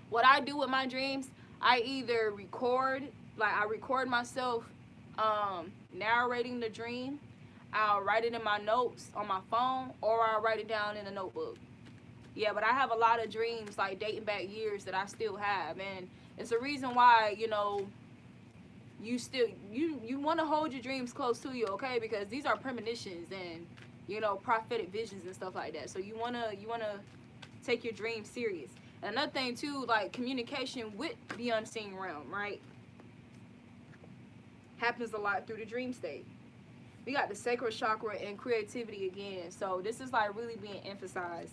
What I do with my dreams, I either record, like I record myself narrating the dream. I'll write it in my notes on my phone, or I'll write it down in a notebook. Yeah, but I have a lot of dreams like dating back years that I still have, and it's a reason why, you know, you still you want to hold your dreams close to you, okay? Because these are premonitions and, you know, prophetic visions and stuff like that. So you wanna take your dreams serious. And another thing too, like communication with the unseen realm, right? Happens a lot through the dream state. We got the sacral chakra and creativity again. So this is like really being emphasized,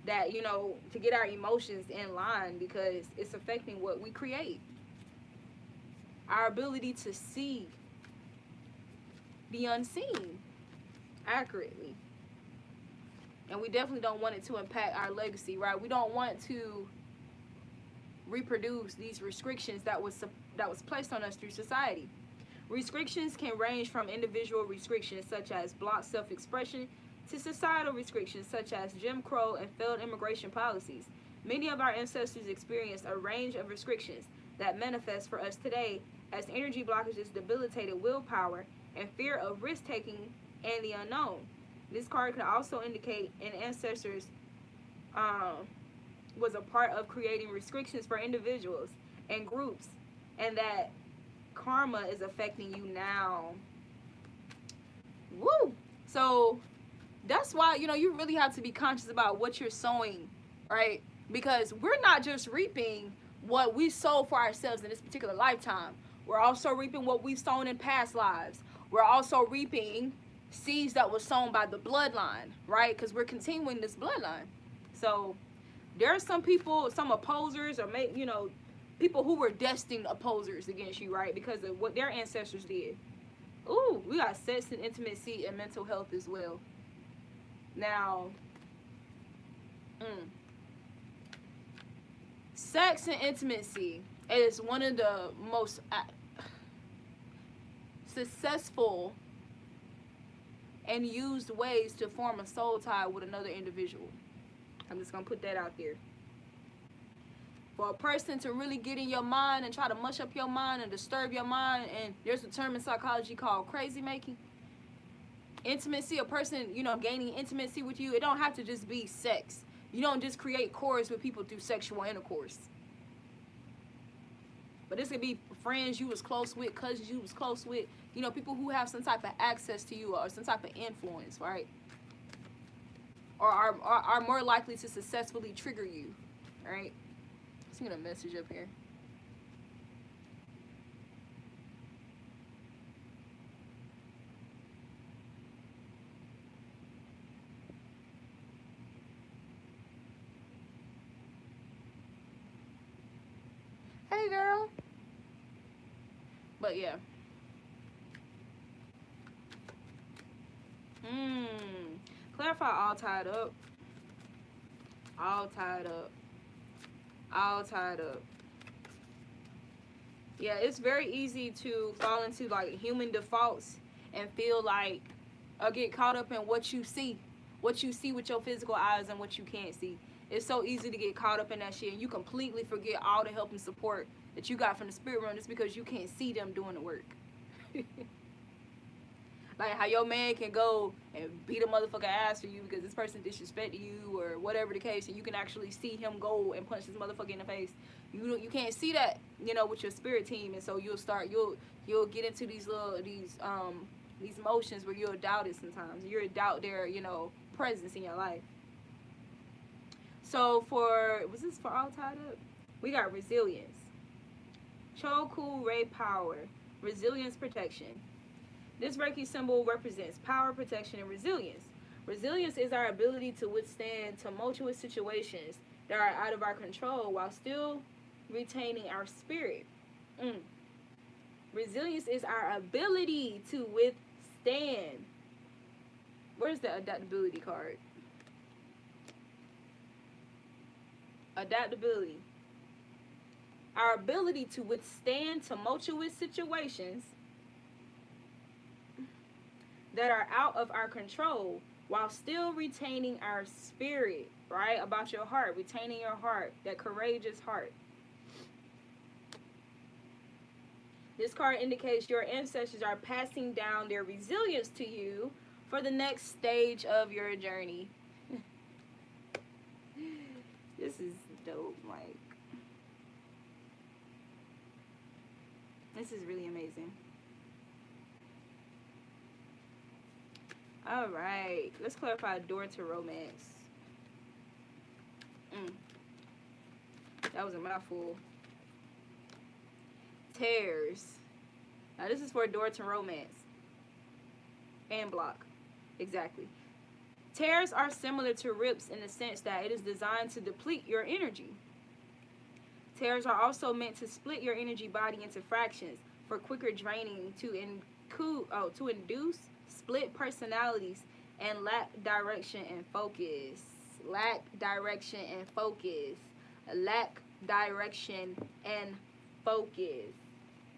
that, you know, to get our emotions in line, because it's affecting what we create. Our ability to see the unseen accurately. And we definitely don't want it to impact our legacy, right? We don't want to reproduce these restrictions that was placed on us through society. Restrictions can range from individual restrictions such as blocked self-expression to societal restrictions such as Jim Crow and failed immigration policies. Many of our ancestors experienced a range of restrictions that manifest for us today as energy blockages, debilitated willpower, and fear of risk-taking and the unknown. This card can also indicate an ancestor's was a part of creating restrictions for individuals and groups, and that karma is affecting you now. Woo! So that's why, you know, you really have to be conscious about what you're sowing, right? Because we're not just reaping what we sow for ourselves in this particular lifetime. We're also reaping what we've sown in past lives. We're also reaping seeds that were sown by the bloodline, right? Because we're continuing this bloodline. So there are some people, some opposers, or you know, people who were destined opposers against you, right? Because of what their ancestors did. Ooh, we got sex and intimacy and mental health as well. Now, Mm. Sex and intimacy is one of the most successful and used ways to form a soul tie with another individual. I'm just going to put that out there. For a person to really get in your mind and try to mush up your mind and disturb your mind, and there's a term in psychology called crazy making. Intimacy, a person, you know, gaining intimacy with you, it don't have to just be sex. You don't just create chords with people through sexual intercourse. But this could be friends you was close with, cousins you was close with, you know, people who have some type of access to you or some type of influence, right? Or are more likely to successfully trigger you, right? Let's get a message up here. Hey, girl. But yeah. Clarify all tied up. All tied up. All tied up. Yeah, it's very easy to fall into like human defaults and feel like, or get caught up in what you see with your physical eyes and what you can't see. It's so easy to get caught up in that shit, and you completely forget all the help and support that you got from the spirit realm just because you can't see them doing the work. Like how your man can go and beat a motherfucker ass for you because this person disrespected you or whatever the case, and you can actually see him go and punch this motherfucker in the face. You can't see that, you know, with your spirit team, and so you'll get into these emotions where you'll doubt it sometimes. You'll doubt their, you know, presence in your life. So was this for all tied up? We got resilience. Choku Ray power. Resilience protection. This Reiki symbol represents power, protection, and resilience. Resilience is our ability to withstand tumultuous situations that are out of our control while still retaining our spirit. Resilience is our ability to withstand. Where's the adaptability card? Adaptability. Our ability to withstand tumultuous situations that are out of our control while still retaining our spirit, right? About your heart, retaining your heart, that courageous heart. This card indicates your ancestors are passing down their resilience to you for the next stage of your journey. This is dope. Like, this is really amazing. All right, let's clarify door to romance. That was a mouthful. Tears. Now this is for door to romance. And block. Exactly. Tears are similar to rips in the sense that it is designed to deplete your energy. Tears are also meant to split your energy body into fractions for quicker draining to induce split personalities and lack direction and focus. Lack direction and focus. Lack direction and focus.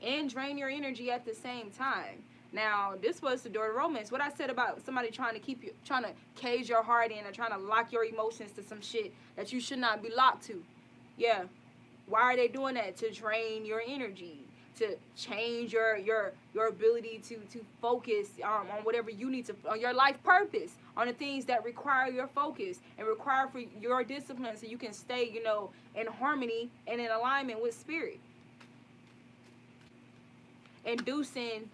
And drain your energy at the same time. Now, this was the door to romance. What I said about somebody trying to cage your heart in or trying to lock your emotions to some shit that you should not be locked to. Yeah. Why are they doing that? To drain your energy. To change your ability to focus on whatever you need to, on your life purpose, on the things that require your focus and require for your discipline so you can stay, you know, in harmony and in alignment with spirit. Inducing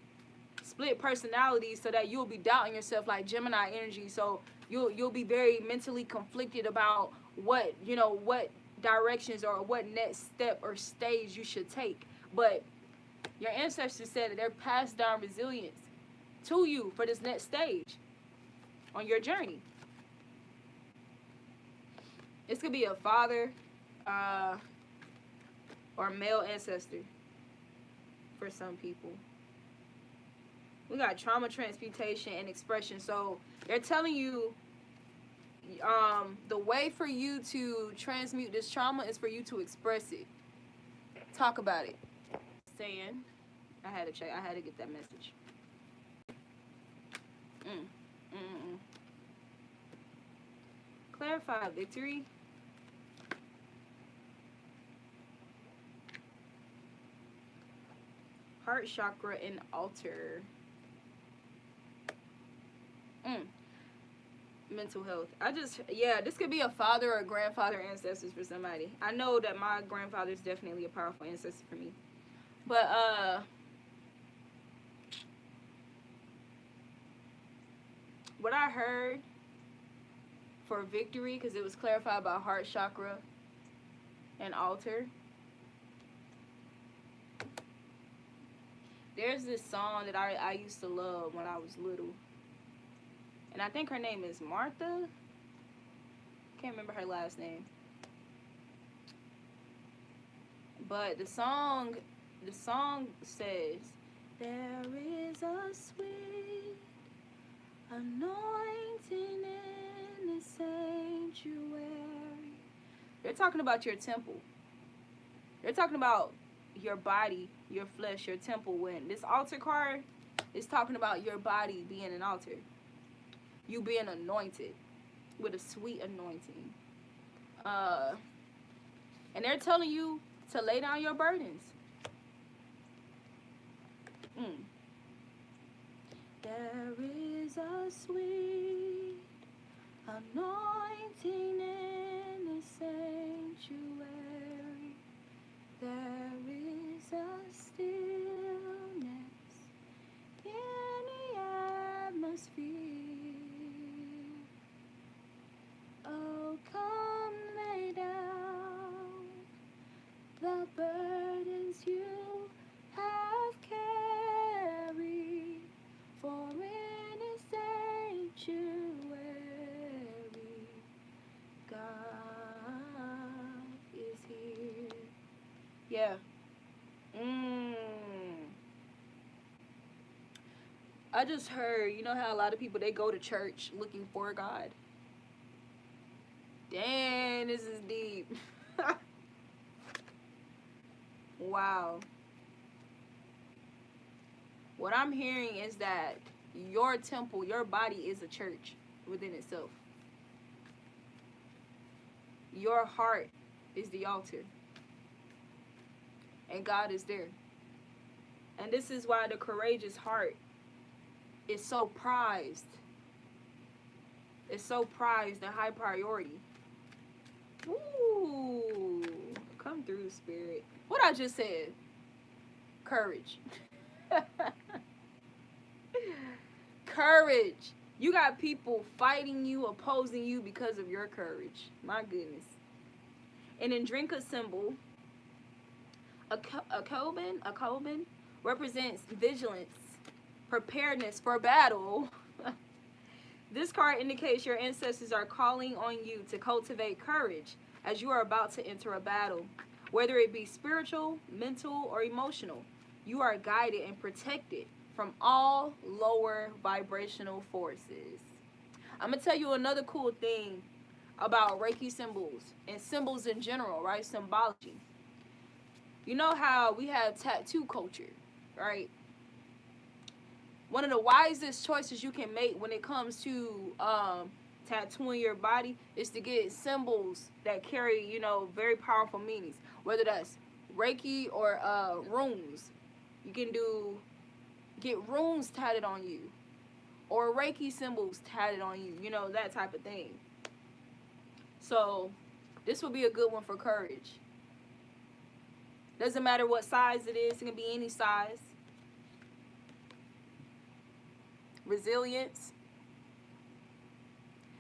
split personalities so that you'll be doubting yourself, like Gemini energy. So you'll be very mentally conflicted about what directions or what next step or stage you should take. But your ancestors said that they're passed down resilience to you for this next stage on your journey. This could be a father or male ancestor for some people. We got trauma transmutation and expression. So they're telling you The way for you to transmute this trauma is for you to express it. Talk about it. Saying, I had to check. I had to get that message. Clarify victory. Heart chakra and altar. Mental health. This could be a father or grandfather ancestors for somebody. I know that my grandfather is definitely a powerful ancestor for me. But, what I heard for victory, because it was clarified by heart chakra and altar. There's this song that I used to love when I was little. And I think her name is Martha. Can't remember her last name. But the song says, there is a sweet anointing in the sanctuary. They're talking about your temple. They're talking about your body, your flesh, your temple. When this altar card is talking about your body being an altar. You being anointed with a sweet anointing. And they're telling you to lay down your burdens. There is a sweet anointing in the sanctuary. There is a stillness in the atmosphere. Oh, come lay down the burdens you have carried, for in His sanctuary, God is here. Yeah. I just heard, you know how a lot of people, they go to church looking for God? Dang, this is deep. Wow. What I'm hearing is that your temple, your body is a church within itself. Your heart is the altar. And God is there. And this is why the courageous heart is so prized. It's so prized and high priority. Ooh, come through, Spirit. What I just said. Courage. Courage. You got people fighting you, opposing you because of your courage. My goodness. And in Drinka symbol, a Kobin represents vigilance, preparedness for battle. This card indicates your ancestors are calling on you to cultivate courage as you are about to enter a battle. Whether it be spiritual, mental, or emotional, you are guided and protected from all lower vibrational forces. I'm going to tell you another cool thing about Reiki symbols and symbols in general, right? Symbology. You know how we have tattoo culture, right? One of the wisest choices you can make when it comes to tattooing your body is to get symbols that carry, you know, very powerful meanings. Whether that's Reiki or runes. You can get runes tatted on you. Or Reiki symbols tatted on you. You know, that type of thing. So, this would be a good one for courage. Doesn't matter what size it is. It can be any size. Resilience.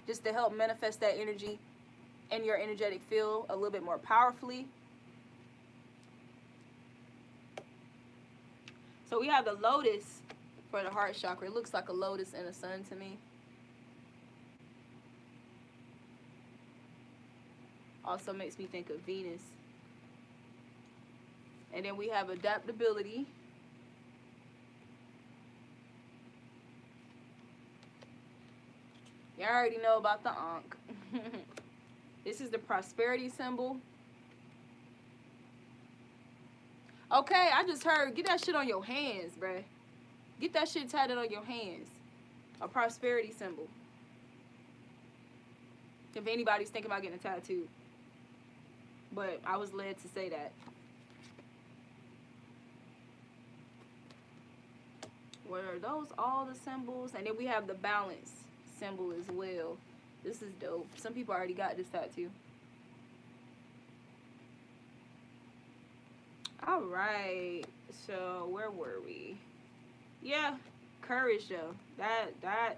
Just to help manifest that energy in your energetic field a little bit more powerfully. So we have the lotus for the heart chakra. It looks like a lotus and a sun to me. Also makes me think of Venus. And then we have adaptability. You already know about the Ankh. This is the prosperity symbol. Okay, I just heard, get that shit on your hands, bruh. Get that shit tatted on your hands. A prosperity symbol. If anybody's thinking about getting a tattoo. But I was led to say that. Where are those all the symbols? And then we have the balance symbol as well. This is dope. Some people already got this tattoo. All right. So where were we? Yeah, courage though. That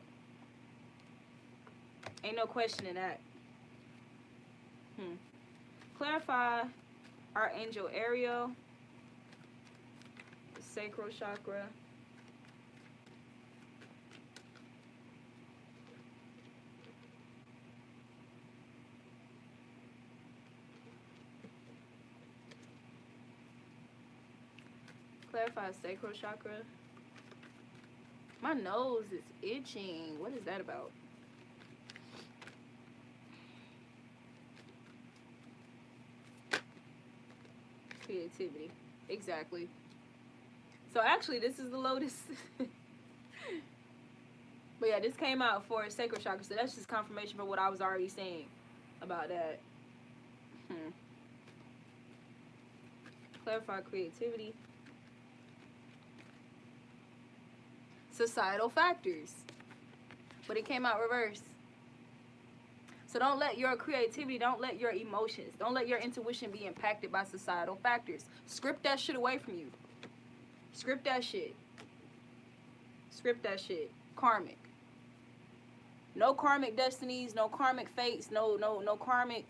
ain't no question in that. Clarify Archangel Ariel, the sacral chakra. Clarify sacral chakra. My nose is itching. What is that about? Creativity. Exactly. So actually, this is the lotus. But yeah, this came out for sacral chakra. So that's just confirmation for what I was already saying about that. Clarify creativity. Societal factors, but it came out reverse. So don't let your creativity, don't let your emotions, don't let your intuition be impacted by societal factors. Script that shit away from you. Script that shit. Script that shit. Karmic. No karmic destinies, no karmic fates, no karmic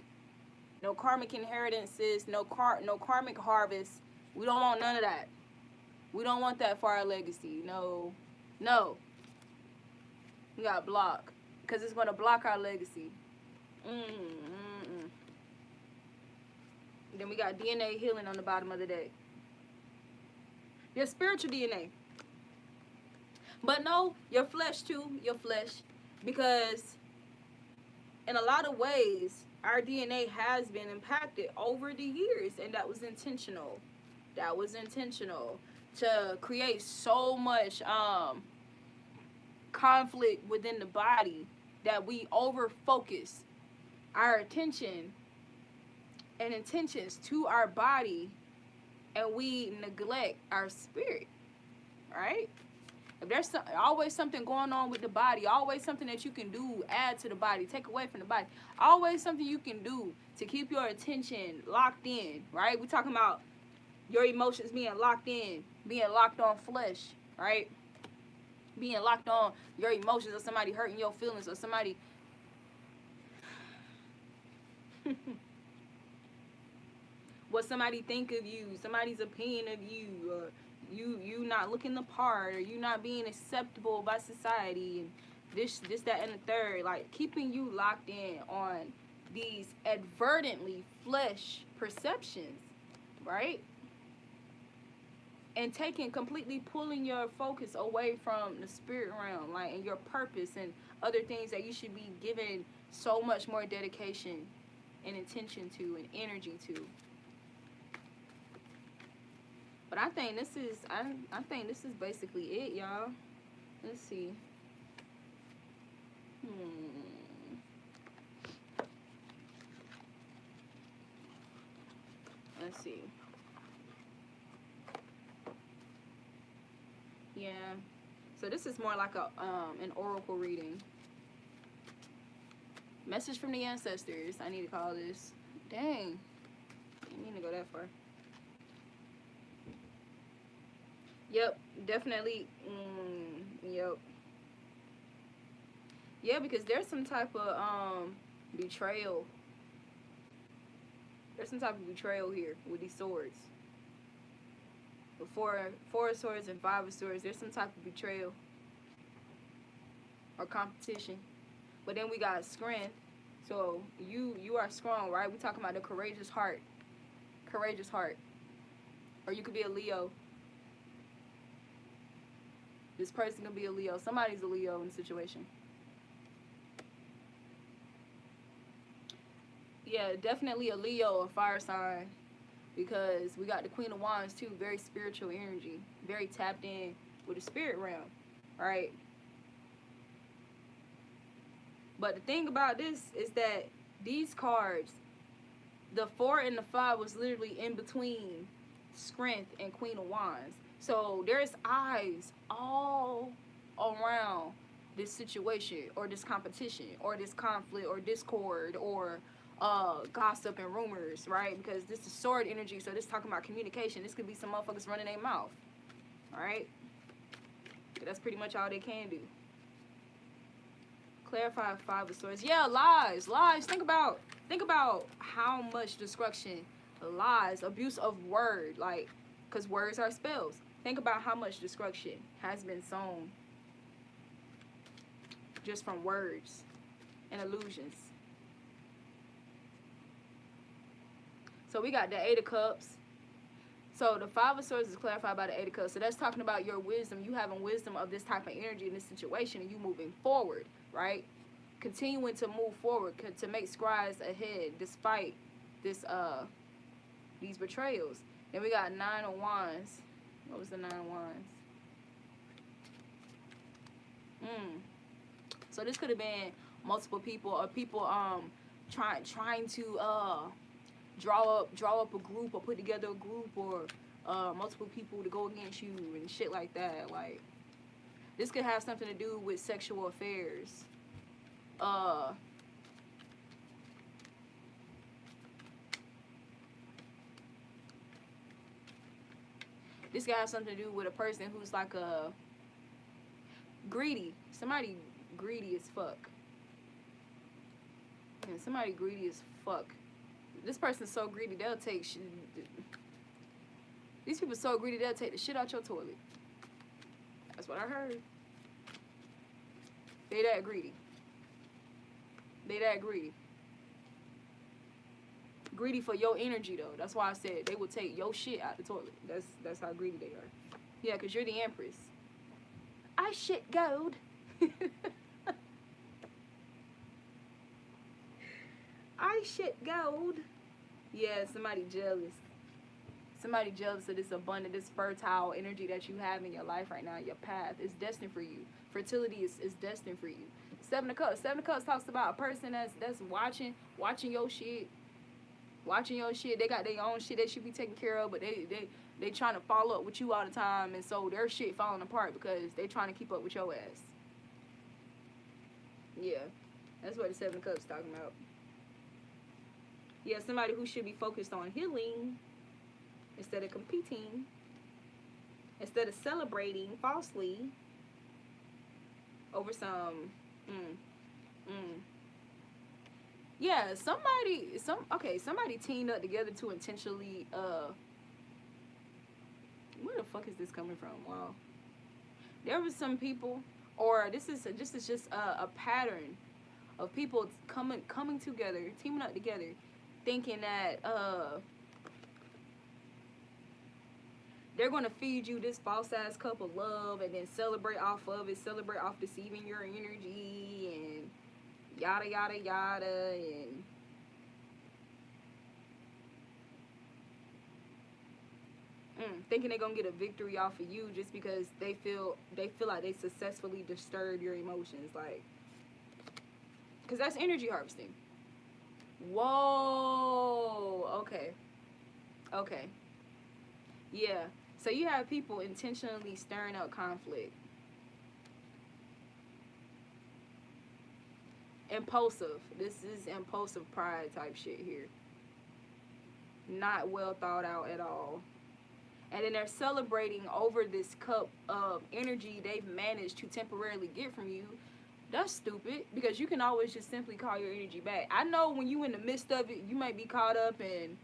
inheritances, no karmic harvest. We don't want none of that. We don't want that for our legacy. No. We got to block. Because it's going to block our legacy. Then we got DNA healing on the bottom of the deck. Your spiritual DNA. But no, your flesh too. Your flesh. Because in a lot of ways, our DNA has been impacted over the years. And that was intentional. That was intentional. To create so much conflict within the body that we over focus our attention and intentions to our body and we neglect our spirit, right? If there's always something going on with the body, always something that you can do, add to the body, take away from the body, always something you can do to keep your attention locked in, right? We're talking about your emotions being locked in, being locked on flesh, right? Being locked on your emotions, or somebody hurting your feelings, or somebody what somebody think of you, somebody's opinion of you, or you not looking the part, or you not being acceptable by society, and this, that, and the third. Like, keeping you locked in on these advertently flesh perceptions, right? And completely pulling your focus away from the spirit realm, like, and your purpose and other things that you should be giving so much more dedication and intention to and energy to. But I think this is basically it, y'all. Let's see. Let's see. Yeah. So this is more like an oracle reading. Message from the ancestors. I need to call this. Dang. I need to go that far. Yep, definitely. Yep. Yeah, because there's some type of betrayal. There's some type of betrayal here with these swords. Four of swords and 5 of swords. There's some type of betrayal or competition. But then we got strength. So you are strong, right? We're talking about the courageous heart. Courageous heart. Or you could be a Leo. This person could be a Leo. Somebody's a Leo in the situation. Yeah, definitely a Leo, a fire sign, because we got the Queen of Wands too, very spiritual energy, very tapped in with the spirit realm, right? But the thing about this is that these cards, the 4 and the 5 was literally in between Strength and Queen of Wands. So there's eyes all around this situation or this competition or this conflict or discord or gossip and rumors, right? Because this is sword energy, so this talking about communication. This could be some motherfuckers running their mouth, all right? That's pretty much all they can do. Clarify 5 of Swords. Yeah, lies. Think about how much destruction, lies, abuse of word, like, because words are spells. Think about how much destruction has been sown just from words and illusions. So we got the 8 of Cups. So the 5 of Swords is clarified by the 8 of Cups. So that's talking about your wisdom, you having wisdom of this type of energy in this situation, and you moving forward, right? Continuing to move forward, to make strides ahead despite this these betrayals. Then we got 9 of Wands. What was the 9 of Wands? So this could have been multiple people, or people trying to draw up a group, or put together a group, or multiple people to go against you and shit like that. Like, this could have something to do with sexual affairs. This guy has something to do with a person who's like a greedy. Somebody greedy as fuck. And somebody greedy as fuck. This person's so greedy they'll take shit. These people so greedy they'll take the shit out your toilet. That's what I heard. They that greedy. They that greedy. Greedy for your energy though. That's why I said they will take your shit out the toilet. That's how greedy they are. Yeah, because you're the Empress. I shit gold. I shit gold. Yeah, somebody jealous. Somebody jealous of this abundant, this fertile energy that you have in your life right now. Your path is destined for you. Fertility is destined for you. 7 of Cups. 7 of Cups talks about a person that's watching your shit. Watching your shit. They got their own shit they should be taking care of, but they trying to follow up with you all the time, and so their shit falling apart because they trying to keep up with your ass. Yeah, that's what the 7 of Cups talking about. Yeah, somebody who should be focused on healing instead of competing, instead of celebrating falsely over some yeah, somebody teamed up together to intentionally where the fuck is this coming from? Wow. There was some people, or this is just a pattern of people coming together, teaming up together, thinking that they're going to feed you this false ass cup of love and then celebrate off of it, celebrate off deceiving your energy and yada yada yada, and thinking they're going to get a victory off of you just because they feel like they successfully disturbed your emotions, like, because that's energy harvesting. Whoa, okay, yeah. So you have people intentionally stirring up conflict. Impulsive. This is impulsive pride type shit here. Not well thought out at all. And then they're celebrating over this cup of energy they've managed to temporarily get from you. That's stupid, because you can always just simply call your energy back. I know when you in the midst of it, you might be caught up and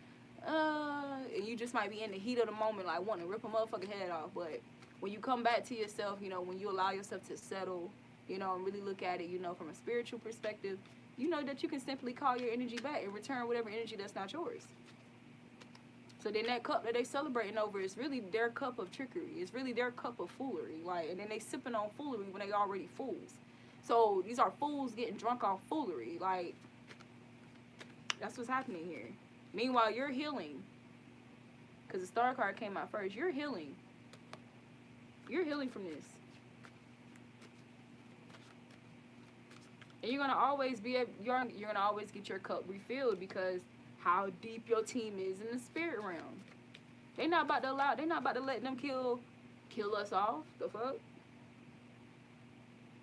you just might be in the heat of the moment, like wanting to rip a motherfucking head off. But when you come back to yourself, you know, when you allow yourself to settle, you know, and really look at it, you know, from a spiritual perspective, you know that you can simply call your energy back and return whatever energy that's not yours. So then that cup that they celebrating over is really their cup of trickery. It's really their cup of foolery. Like, and then they sipping on foolery when they already fools. So these are fools getting drunk off foolery. Like, That's what's happening here. Meanwhile, you're healing. Because the star card came out first. You're healing. You're healing from this. And you're gonna always be you're gonna always get your cup refilled because how deep your team is in the spirit realm. They're not about to let them kill us off. The fuck?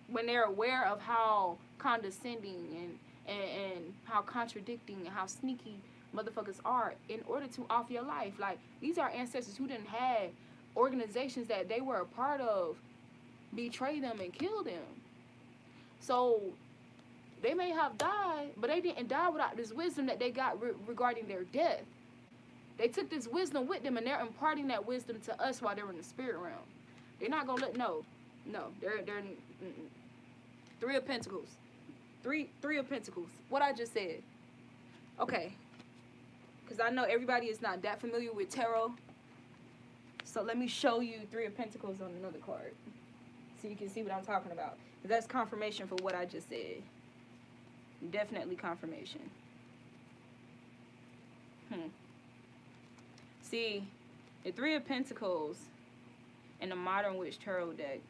When they're aware of how condescending and how contradicting and how sneaky motherfuckers are in order to off your life. Like, these are ancestors who didn't have organizations that they were a part of betray them and kill them. So they may have died, but they didn't die without this wisdom that they got regarding their death. They took this wisdom with them, and they're imparting that wisdom to us while they're in the spirit realm. They're not gonna let they're Three of Pentacles. Three of Pentacles. What I just said. Okay. Because I know everybody is not that familiar with tarot. So let me show you Three of Pentacles on another card. So you can see what I'm talking about. That's confirmation for what I just said. Definitely confirmation. See, the Three of Pentacles in the Modern Witch Tarot deck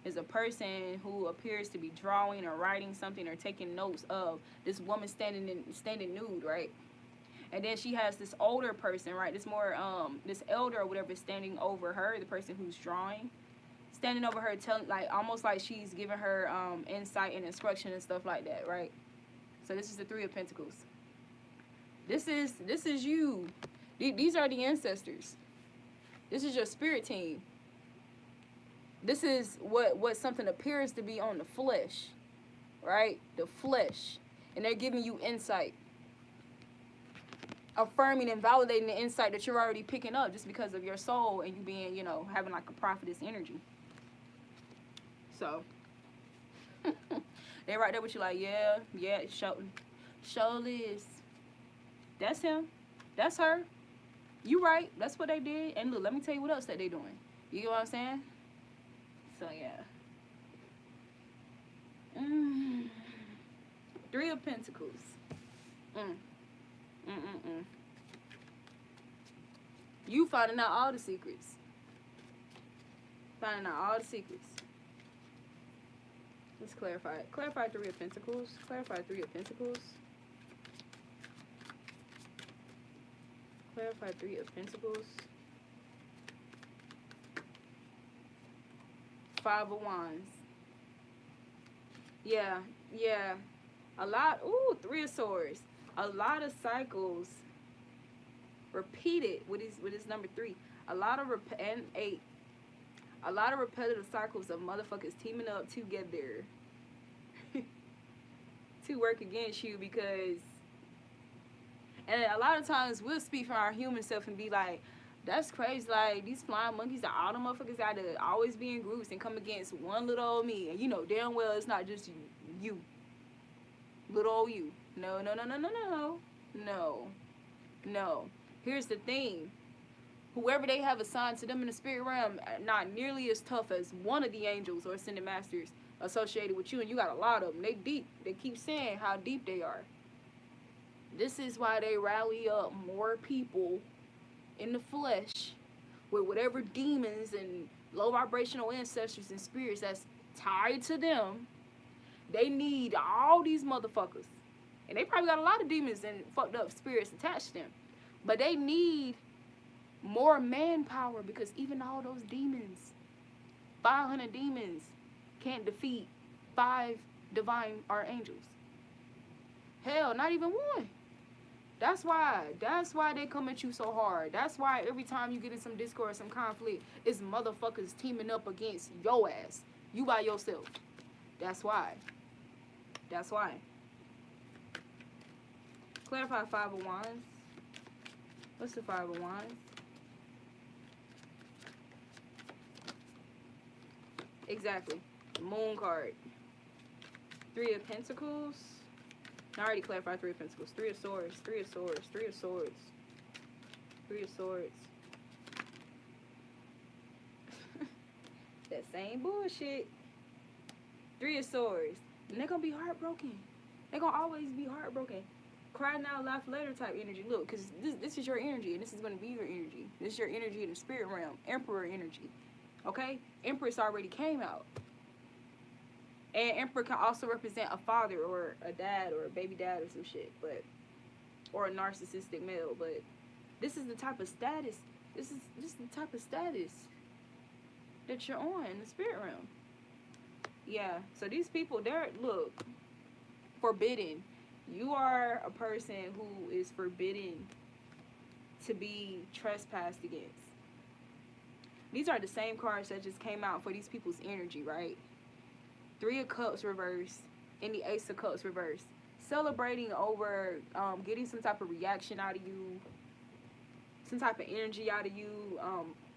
is a person who appears to be drawing or writing something or taking notes of this woman standing nude, right? And then she has this older person, right? This more this elder or whatever standing over her, the person who's drawing, standing over her, telling, like, almost like she's giving her insight and instruction and stuff like that, right? So this is the Three of Pentacles. This is you. These are the ancestors. This is your spirit team. This is what something appears to be on the flesh, right? The flesh. And they're giving you insight. Affirming and validating the insight that you're already picking up just because of your soul and you being, you know, having like a prophetess energy. So, they right there with you like, yeah, show this. That's him. That's her. You right. That's what they did. And look, let me tell you what else that they doing. You get what I'm saying? So, yeah. Three of Pentacles. You finding out all the secrets. Finding out all the secrets. Let's clarify it. Clarify Three of Pentacles. Clarify Three of Pentacles. Clarify Three of Pentacles. Five of Wands. Yeah. A lot. Ooh, Three of Swords. A lot of cycles repeated with his number 3. A lot of and 8. A lot of repetitive cycles of motherfuckers teaming up together to work against you because, and a lot of times we'll speak from our human self and be like, that's crazy, like these flying monkeys, all the motherfuckers gotta always be in groups and come against one little old me, and you know damn well it's not just you little old you. No. Here's the thing. Whoever they have assigned to them in the spirit realm, not nearly as tough as one of the angels or ascended masters associated with you, and you got a lot of them. They deep. They keep saying how deep they are. This is why they rally up more people in the flesh with whatever demons and low vibrational ancestors and spirits that's tied to them. They need all these motherfuckers. And they probably got a lot of demons and fucked up spirits attached to them. But they need more manpower because even all those demons, 500 demons, can't defeat 5 divine archangels. Hell, not even one. That's why they come at you so hard. That's why every time you get in some discord, some conflict, it's motherfuckers teaming up against your ass. You by yourself. That's why. Clarify Five of Wands. What's the Five of Wands? Exactly. Moon card. Three of Pentacles. I already clarified Three of Pentacles. Three of Swords. Three of Swords. Three of Swords. Three of Swords. That same bullshit. Three of Swords. And they're gonna be heartbroken. They're gonna always be heartbroken. cry now, laugh later type energy. Look, because this is your energy, and this is going to be your energy. This is your energy in the spirit realm. Emperor energy. Okay? Empress already came out. And Emperor can also represent a father or a dad or a baby dad or some shit. But, or a narcissistic male. But this is the type of status. This is the type of status that you're on in the spirit realm. Yeah. So these people, they're, look, forbidden. You are a person who is forbidden to be trespassed against. These are the same cards that just came out for these people's energy, right? 3 of Cups reversed and the Ace of Cups reversed. Celebrating over getting some type of reaction out of you, some type of energy out of you,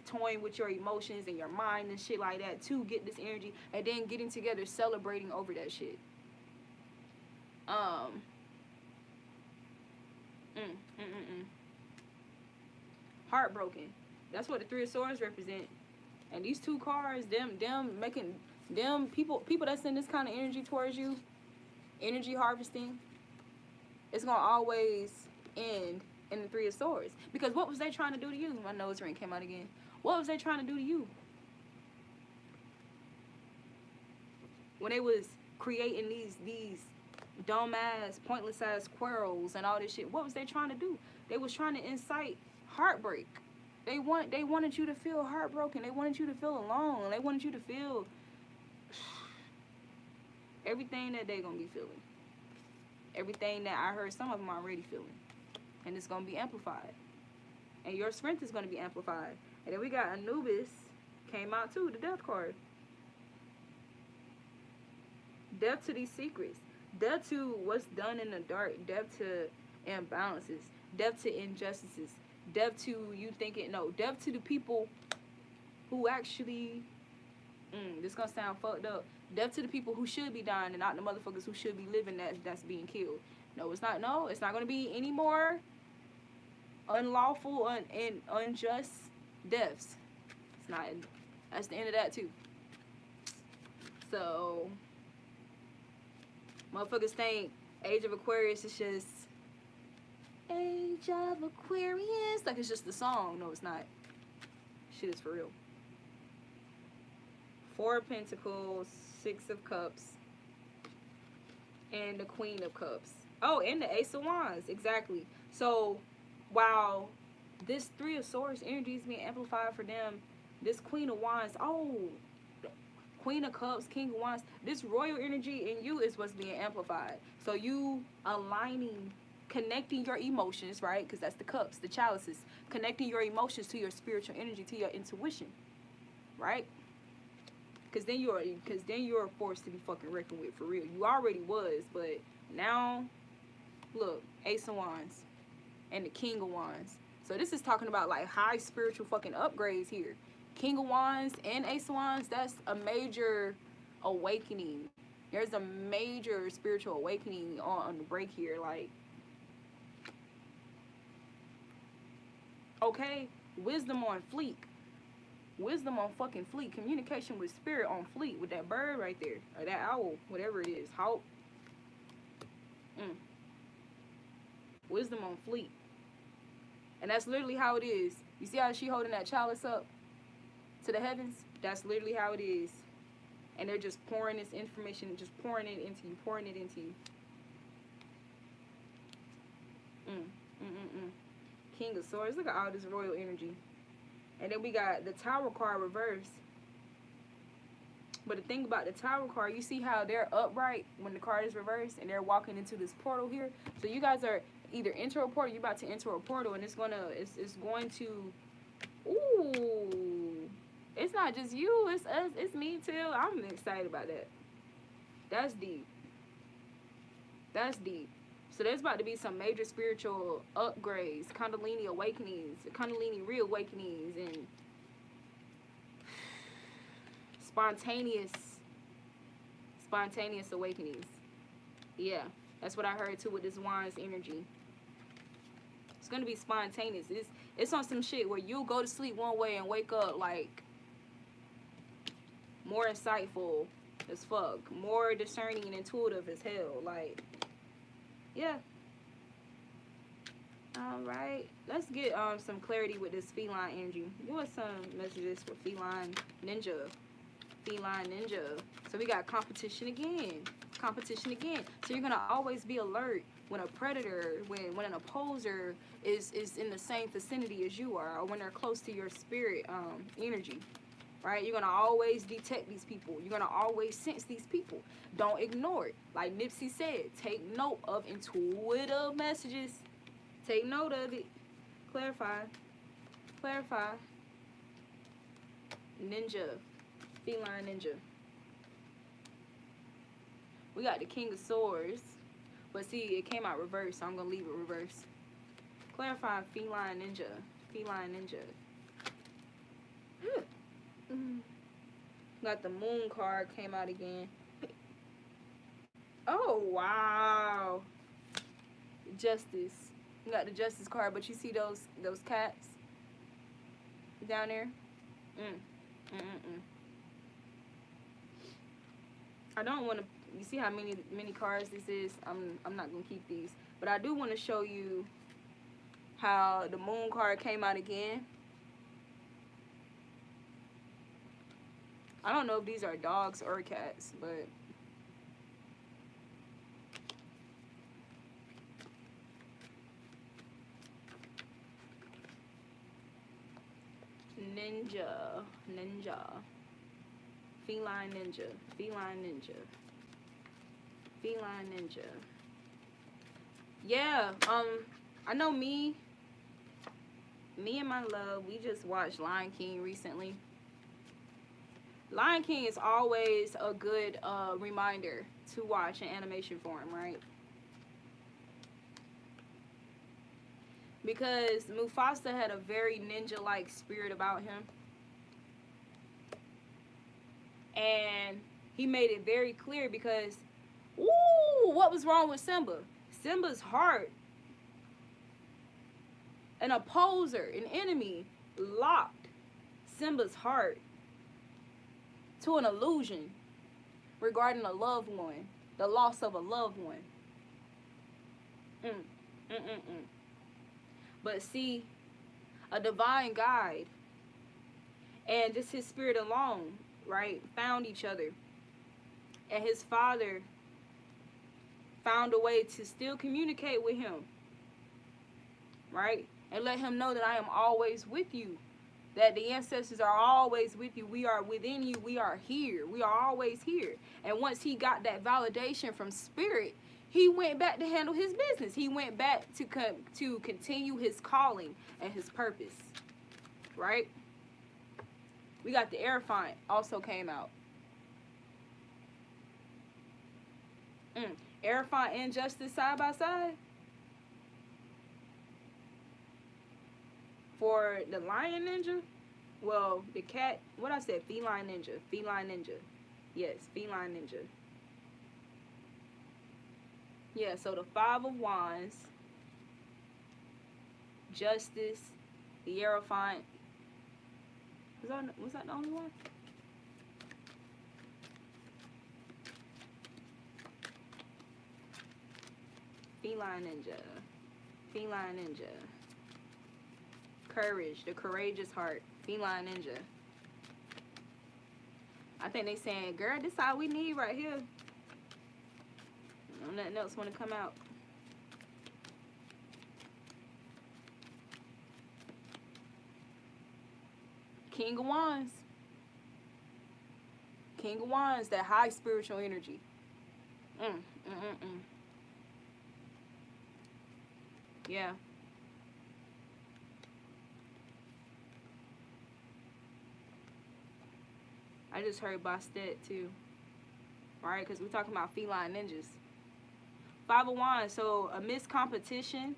toying with your emotions and your mind and shit like that to get this energy, and then getting together, celebrating over that shit. Heartbroken. That's what the 3 of Swords represent. And these 2 cards, them people that's in this kind of energy towards you, energy harvesting, it's gonna always end in the 3 of Swords. Because what was they trying to do to you? My nose ring came out again. What was they trying to do to you? When they was creating these dumb ass, pointless ass quarrels and all this shit, what was they trying to do? They was trying to incite heartbreak. They wanted you to feel heartbroken. They wanted you to feel alone. They wanted you to feel everything that they gonna be feeling. Everything that I heard some of them already feeling. And it's gonna be amplified. And your strength is gonna be amplified. And then we got Anubis came out too, the death card. Death to these secrets. Death to what's done in the dark. Death to imbalances. Death to injustices. Death to you thinking, no, death to the people who actually, this gonna sound fucked up. Death to the people who should be dying and not the motherfuckers who should be living that's being killed. No, it's not gonna be any more unlawful and unjust deaths. It's not. That's the end of that too. So, motherfuckers think Age of Aquarius is just Age of Aquarius, like it's just the song. No, it's not. Shit is for real. 4 of Pentacles, 6 of Cups, and the Queen of Cups. Oh, and the Ace of Wands, exactly. So, while this 3 of Swords energy is being amplified for them, this Queen of Wands, Queen of Cups, King of Wands, this royal energy in you is what's being amplified. So you aligning, connecting your emotions, right? Because that's the cups, the chalices. Connecting your emotions to your spiritual energy, to your intuition, right? Because then you're a force to be fucking reckoned with, for real. You already was, but now, look, Ace of Wands and the King of Wands. So this is talking about like high spiritual fucking upgrades here. King of Wands and Ace of Wands, that's a major awakening. There's a major spiritual awakening on the break here. Like, okay, wisdom on fleek. Wisdom on fucking fleek. Communication with spirit on fleek with that bird right there. Or that owl, whatever it is. Hawk. Wisdom on fleek. And that's literally how it is. You see how she holding that chalice up to the heavens? That's literally how it is. And they're just pouring this information, just pouring it into you, pouring it into you. King of Swords. Look at all this royal energy. And then we got the Tower card reversed. But the thing about the Tower card, you see how they're upright when the card is reversed and they're walking into this portal here. So you guys are either enter a portal, you're about to enter a portal, and it's going to, ooh, it's not just you, it's us, it's me too. I'm excited about that. That's deep. That's deep. So there's about to be some major spiritual upgrades, Kundalini awakenings, Kundalini reawakenings, and spontaneous awakenings. Yeah, that's what I heard too with this Wands energy. It's gonna be spontaneous. It's on some shit where you'll go to sleep one way and wake up like more insightful as fuck, more discerning and intuitive as hell. Like, yeah, All right, let's get some clarity with this feline energy. Give us some messages for feline ninja. Feline ninja. So we got competition again. Competition again. So you're gonna always be alert when a predator, when an opposer is in the same vicinity as you are, or when they're close to your spirit energy. Right? You're gonna always detect these people. You're gonna always sense these people. Don't ignore it. Like Nipsey said, take note of intuitive messages. Take note of it. Clarify. Clarify. Ninja. Feline ninja. We got the King of Swords. But see, it came out reverse, so I'm going to leave it reverse. Clarify feline ninja. Feline ninja. Got the Moon card, came out again. Oh, wow. Justice. You got the Justice card, but you see those cats down there? I don't want to. You see how many cards this is? I'm not gonna keep these, but I do want to show you how the Moon card came out again. I don't know if these are dogs or cats, but ninja, feline ninja, feline ninja, feline ninja. Yeah, I know me and my love, we just watched Lion King recently. Lion King is always a good reminder to watch in animation form, right? Because Mufasa had a very ninja-like spirit about him. And he made it very clear because, what was wrong with Simba? Simba's heart, an opposer, an enemy, locked Simba's heart to an illusion regarding a loved one, the loss of a loved one. But see, a divine guide and just his spirit alone, right, found each other. And his father found a way to still communicate with him, right? And let him know that I am always with you. That the ancestors are always with you. We are within you. We are here. We are always here. And once he got that validation from spirit, he went back to handle his business. He went back to continue his calling and his purpose, right? We got the Hierophant also came out. Hierophant and Justice side by side. For the Lion Ninja, well, the cat, what I said, Feline Ninja. Feline Ninja. Yes, Feline Ninja. Yeah, so the Five of Wands, Justice, the Hierophant. Was that the only one? Feline Ninja. Feline Ninja. Courage, the courageous heart. Feline Ninja. I think they saying, girl, this all we need right here. Nothing else want to come out. King of Wands. King of Wands, that high spiritual energy. Yeah. I just heard Bastet too. Alright, because we're talking about feline ninjas. Five of Wands, so a missed competition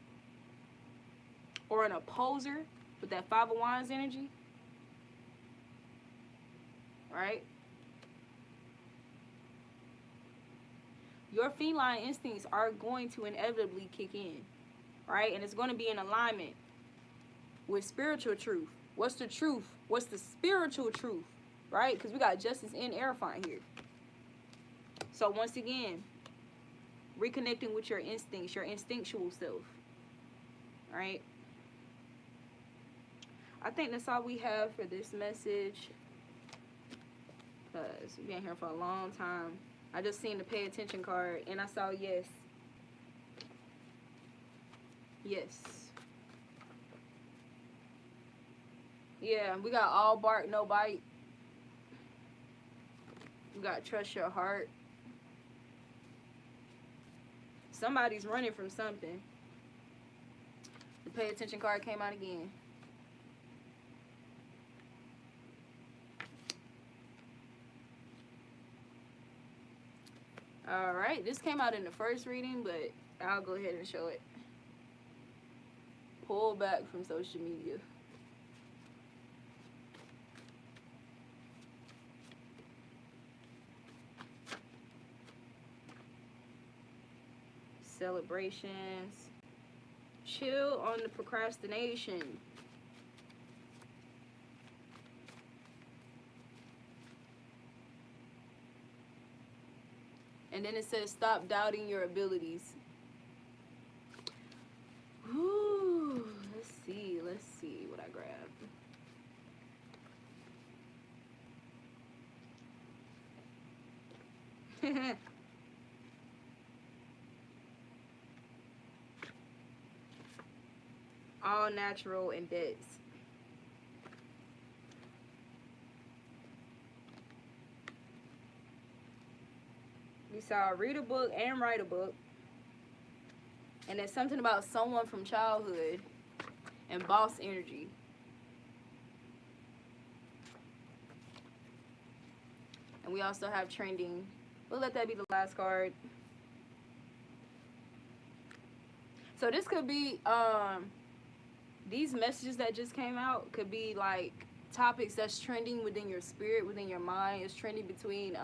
or an opposer with that Five of Wands energy. Right? Your feline instincts are going to inevitably kick in. Right? And it's going to be in alignment with spiritual truth. What's the truth? What's the spiritual truth? Right? Because we got Justice and Hierophant here. So once again, reconnecting with your instincts, your instinctual self. right? I think that's all we have for this message, because we've been here for a long time. I just seen the pay attention card, and I saw yes. Yes. Yeah, we got all bark, no bite. We got trust your heart. Somebody's running from something. The pay attention card came out again. Alright, this came out in the first reading, but I'll go ahead and show it. Pull back from social media. Celebrations. Chill on the procrastination. And then it says, stop doubting your abilities. Ooh, let's see what I grabbed. All natural and deads. We saw read a book and write a book. And there's something about someone from childhood and boss energy. And we also have trending. We'll let that be the last card. So this could be, these messages that just came out could be like topics that's trending within your spirit, within your mind. It's trending between,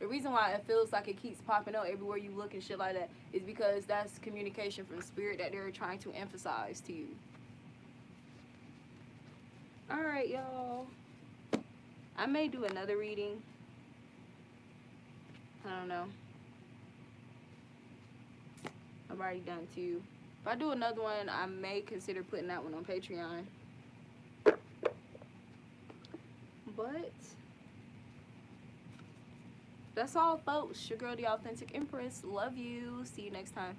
the reason why it feels like it keeps popping up everywhere you look and shit like that is because that's communication from spirit that they're trying to emphasize to you. Alright, y'all. I may do another reading. I don't know. I've already done 2. If I do another one, I may consider putting that one on Patreon. But that's all, folks. Your girl, the Authentic Empress. Love you. See you next time.